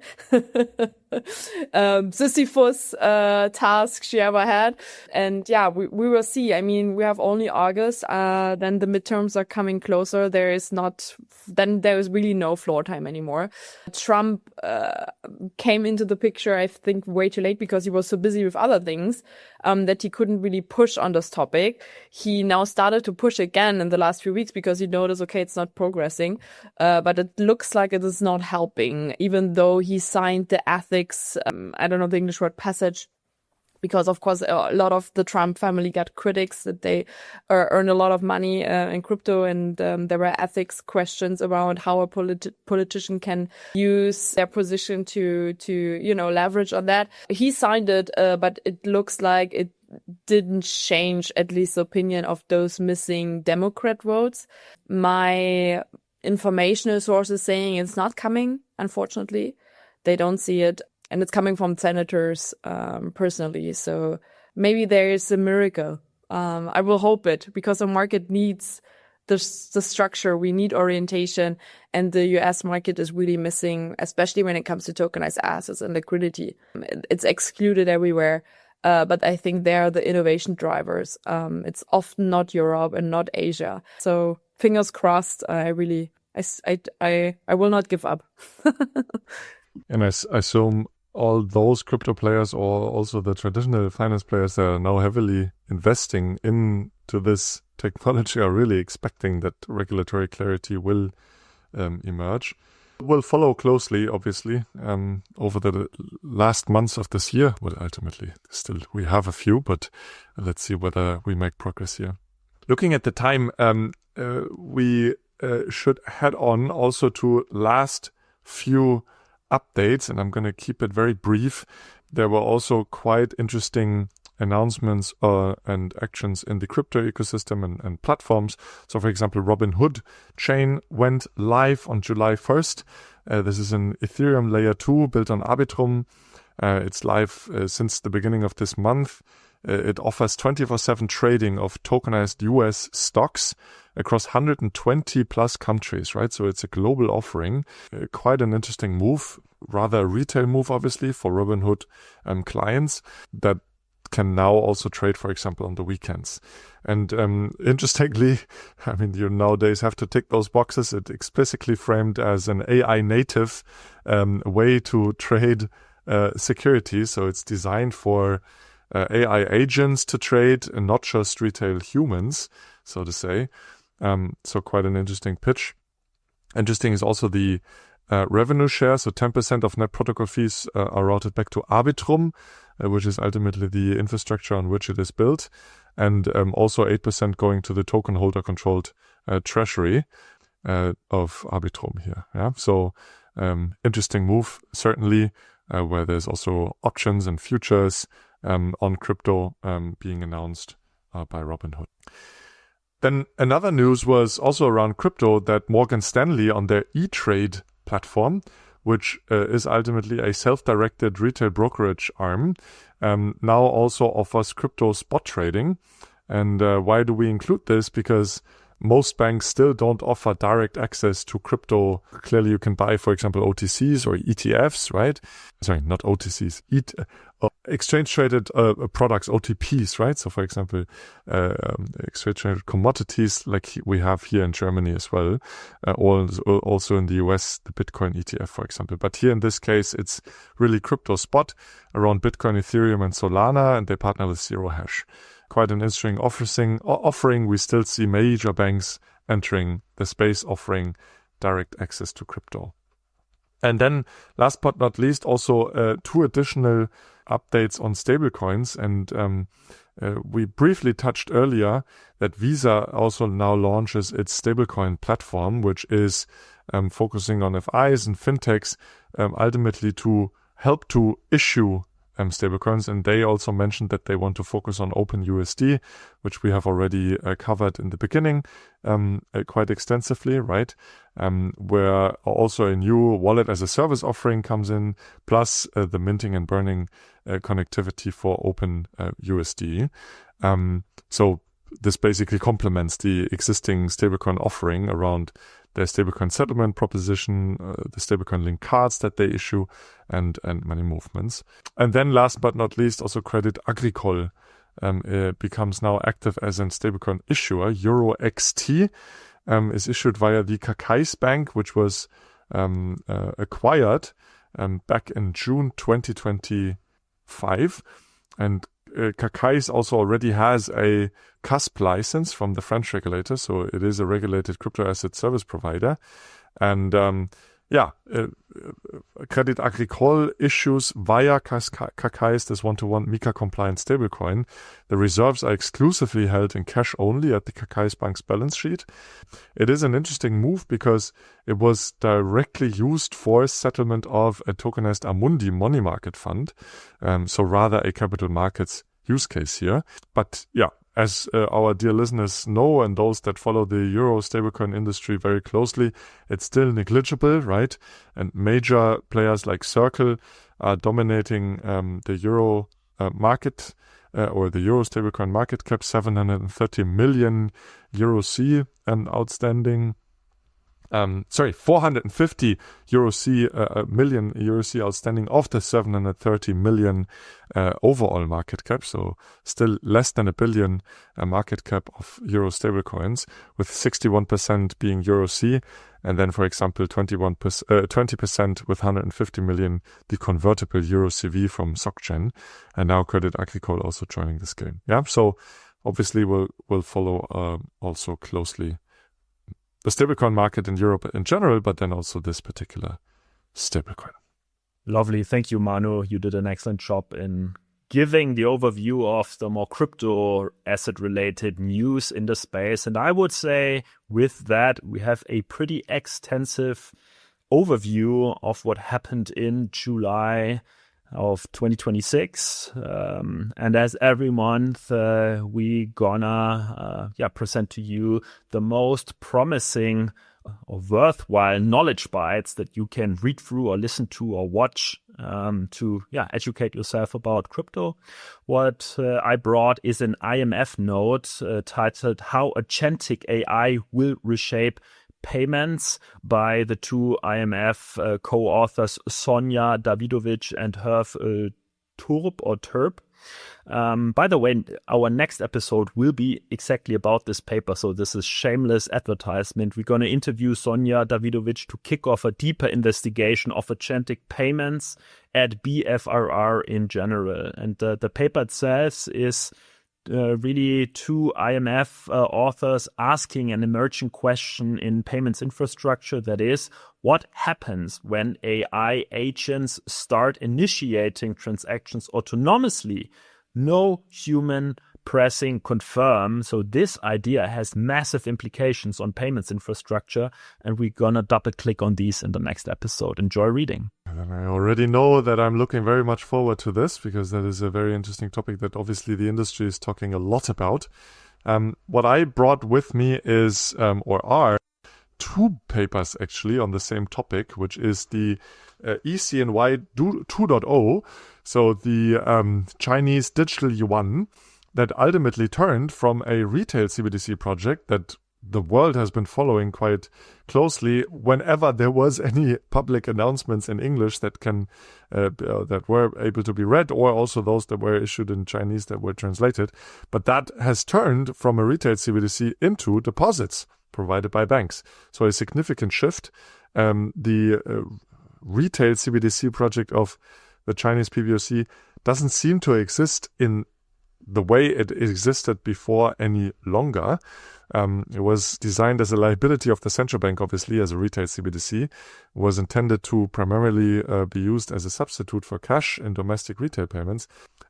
Sisyphus task she ever had. And yeah, we will see. I mean, we have only August, then the midterms are coming closer. There is really no floor time anymore. Trump came into the picture, I think, way too late because he was so busy with other things that he couldn't really push on this topic. He now started to push again in the last few weeks because he noticed, okay, it's not progressing, but it looks like it is not helping, even though he signed the ethics, I don't know the English word, passage, because of course a lot of the Trump family got critics that they earn a lot of money in crypto, and there were ethics questions around how a politician can use their position to leverage on that. He signed it, but it looks like it didn't change at least the opinion of those missing Democrat votes. My informational sources saying it's not coming, unfortunately. They don't see it. And it's coming from senators personally. So maybe there is a miracle. I will hope it, because the market needs the structure. We need orientation. And the US market is really missing, especially when it comes to tokenized assets and liquidity. It's excluded everywhere. But I think they are the innovation drivers. It's often not Europe and not Asia. So fingers crossed. I will not give up. And I assume all those crypto players, or also the traditional finance players that are now heavily investing into this technology, are really expecting that regulatory clarity will emerge. We'll follow closely, obviously, over the last months of this year. Well, ultimately, still we have a few, but let's see whether we make progress here. Looking at the time, we should head on also to last few updates, and I'm going to keep it very brief. There were also quite interesting announcements and actions in the crypto ecosystem and platforms. So, for example, Robinhood chain went live on July 1st. This is an Ethereum layer 2 built on Arbitrum. It's live since the beginning of this month. It offers 24/7 trading of tokenized US stocks across 120 plus countries, right? So it's a global offering. Quite an interesting move, rather a retail move, obviously, for Robinhood clients that can now also trade, for example, on the weekends. And interestingly, I mean, you nowadays have to tick those boxes. It explicitly framed as an AI native way to trade securities. So it's designed for AI agents to trade and not just retail humans, so to say. So quite an interesting pitch. Interesting is also the revenue share. So 10% of net protocol fees are routed back to Arbitrum, which is ultimately the infrastructure on which it is built. And also 8% going to the token holder controlled treasury of Arbitrum here. Yeah. So interesting move, certainly, where there's also options and futures on crypto being announced by Robinhood. Then another news was also around crypto, that Morgan Stanley on their E-Trade platform, which is ultimately a self-directed retail brokerage arm, now also offers crypto spot trading. And why do we include this? Because most banks still don't offer direct access to crypto. Clearly, you can buy, for example, OTCs or ETFs, right? Sorry, not OTCs, exchange-traded products, OTPs, right? So, for example, exchange-traded commodities like we have here in Germany as well, or also in the US, the Bitcoin ETF, for example. But here in this case, it's really crypto spot around Bitcoin, Ethereum, and Solana, and they partner with Zero Hash. Quite an interesting offering. We still see major banks entering the space offering direct access to crypto. And then last but not least, also 2 additional updates on stablecoins. And we briefly touched earlier that Visa also now launches its stablecoin platform, which is focusing on FIs and fintechs, ultimately to help to issue stablecoins. And they also mentioned that they want to focus on OpenUSD, which we have already covered in the beginning quite extensively, right? Where also a new wallet as a service offering comes in, plus the minting and burning connectivity for OpenUSD. So this basically complements the existing stablecoin offering around their stablecoin settlement proposition, the stablecoin linked cards that they issue, and money movements. And then last but not least, also Crédit Agricole becomes now active as a stablecoin issuer. Euro XT is issued via the Tokenized Bank, which was acquired back in June 2025. And Tokenized also already has a CASP license from the French regulator, so it is a regulated crypto asset service provider. And Crédit Agricole issues via Tokenized this one-to-one MiCA-compliant stablecoin. The reserves are exclusively held in cash only at the Tokenized Bank's balance sheet. It is an interesting move because it was directly used for settlement of a tokenized Amundi money market fund, so rather a capital markets use case here. But yeah, as our dear listeners know, and those that follow the Euro stablecoin industry very closely, it's still negligible, right? And major players like Circle are dominating the Euro market or the Euro stablecoin market cap, 730 million Euro C outstanding. 450 million Euro C outstanding of the 730 million overall market cap. So still less than $1 billion market cap of Euro stablecoins, with 61% being Euro C. And then, for example, 20% with 150 million, the convertible Euro CV from SocGen. And now Crédit Agricole also joining this game. Yeah. So obviously we'll follow also closely the stablecoin market in Europe in general, but then also this particular stablecoin. Lovely. Thank you, Manu. You did an excellent job in giving the overview of the more crypto asset related news in the space. And I would say with that, we have a pretty extensive overview of what happened in July of 2026. And as every month, we gonna present to you the most promising or worthwhile knowledge bites that you can read through or listen to or watch to educate yourself about crypto. What I brought is an IMF note titled "How Agentic AI Will Reshape Payments" by the 2 IMF co-authors Sonja Davidovich and Herf Turp. By the way, our next episode will be exactly about this paper, so this is shameless advertisement. We're going to interview Sonja Davidovich to kick off a deeper investigation of agentic payments at BFRR in general. And the paper itself is really 2 IMF authors asking an emerging question in payments infrastructure, that is, what happens when AI agents start initiating transactions autonomously, no human pressing confirm? So this idea has massive implications on payments infrastructure, and we're gonna double click on these in the next episode. Enjoy reading. And I already know that I'm looking very much forward to this, because that is a very interesting topic that obviously the industry is talking a lot about. What I brought with me is, are 2 papers actually on the same topic, which is the ECNY 2.0, so the Chinese digital yuan that ultimately turned from a retail CBDC project that the world has been following quite closely whenever there was any public announcements in English that can that were able to be read, or also those that were issued in Chinese that were translated. But that has turned from a retail CBDC into deposits provided by banks. So a significant shift. The retail CBDC project of the Chinese PBOC doesn't seem to exist in the way it existed before any longer. It was designed as a liability of the central bank, obviously, as a retail CBDC. It was intended to primarily be used as a substitute for cash in domestic retail payments.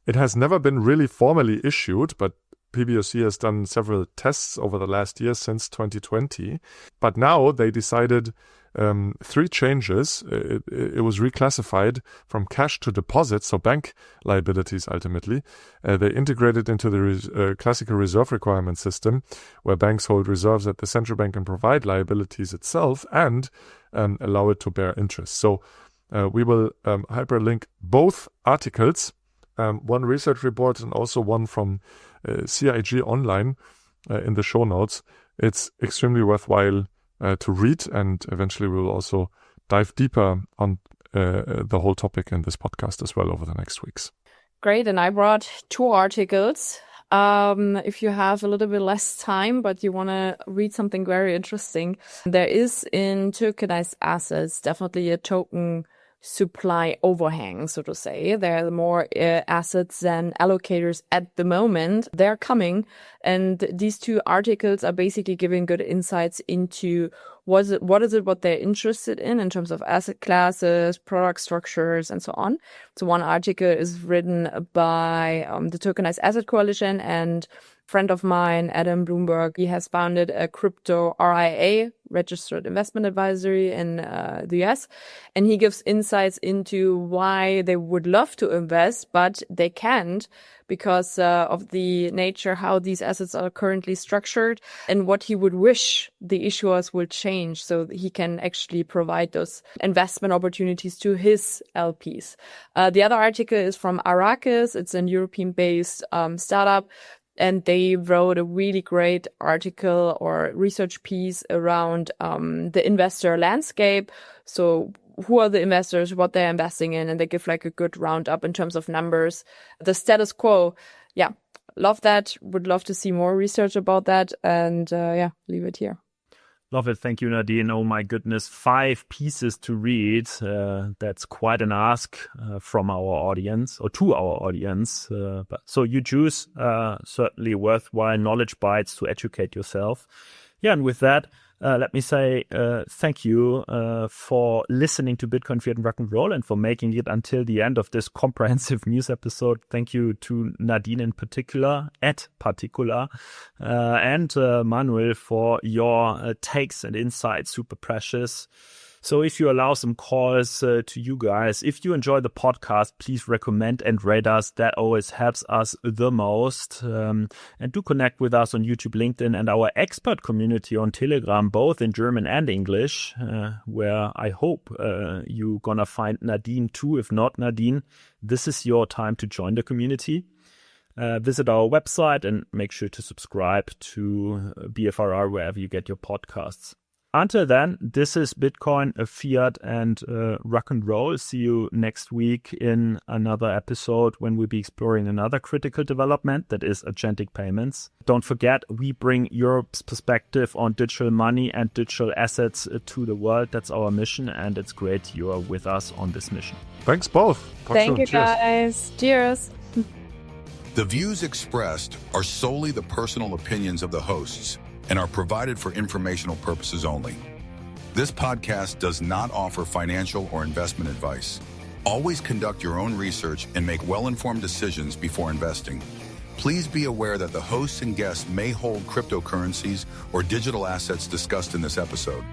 It has never been really formally issued, but PBOC has done several tests over the last year since 2020. But now they decided 3 changes. It was reclassified from cash to deposits, so bank liabilities ultimately. They integrated into the classical reserve requirement system, where banks hold reserves at the central bank and provide liabilities itself and allow it to bear interest. So we will hyperlink both articles, one research report and also one from CIG Online in the show notes. It's extremely worthwhile to read, and eventually we will also dive deeper on the whole topic in this podcast as well over the next weeks. Great, and I brought 2 articles. If you have a little bit less time, but you want to read something very interesting, there is in tokenized assets definitely a token supply overhang, so to say. There are more assets than allocators at the moment. They're coming, and these 2 articles are basically giving good insights into what they're interested in terms of asset classes, product structures, and so on. So one article is written by the Tokenized Asset Coalition, and friend of mine, Adam Bloomberg, he has founded a crypto RIA, registered investment advisory in the US, and he gives insights into why they would love to invest, but they can't because of the nature how these assets are currently structured, and what he would wish the issuers will change so that he can actually provide those investment opportunities to his LPs. The other article is from Arrakis. It's a European-based startup. And they wrote a really great article or research piece around the investor landscape. So who are the investors, what they're investing in, and they give like a good roundup in terms of numbers. The status quo, yeah, love that. Would love to see more research about that. And leave it here. Love it. Thank you, Nadine. Oh my goodness, 5 pieces to read. That's quite an ask from our audience, or to our audience. But so you choose certainly worthwhile knowledge bites to educate yourself. Yeah, and with that, let me say thank you for listening to Bitcoin, Fiat, and Rock and Roll, and for making it until the end of this comprehensive news episode. Thank you to Nadine in particular, and Manuel for your takes and insights. Super precious. So if you allow some calls to you guys, if you enjoy the podcast, please recommend and rate us. That always helps us the most. And do connect with us on YouTube, LinkedIn, and our expert community on Telegram, both in German and English, where I hope you're going to find Nadine too. If not Nadine, this is your time to join the community. Visit our website and make sure to subscribe to BFRR wherever you get your podcasts. Until then, this is Bitcoin, Fiat, and Rock and Roll. See you next week in another episode when we'll be exploring another critical development, that is agentic payments. Don't forget, we bring Europe's perspective on digital money and digital assets to the world. That's our mission, and it's great you are with us on this mission. Thanks both. Thank you, guys. Cheers. The views expressed are solely the personal opinions of the hosts and are provided for informational purposes only. This podcast does not offer financial or investment advice. Always conduct your own research and make well-informed decisions before investing. Please be aware that the hosts and guests may hold cryptocurrencies or digital assets discussed in this episode.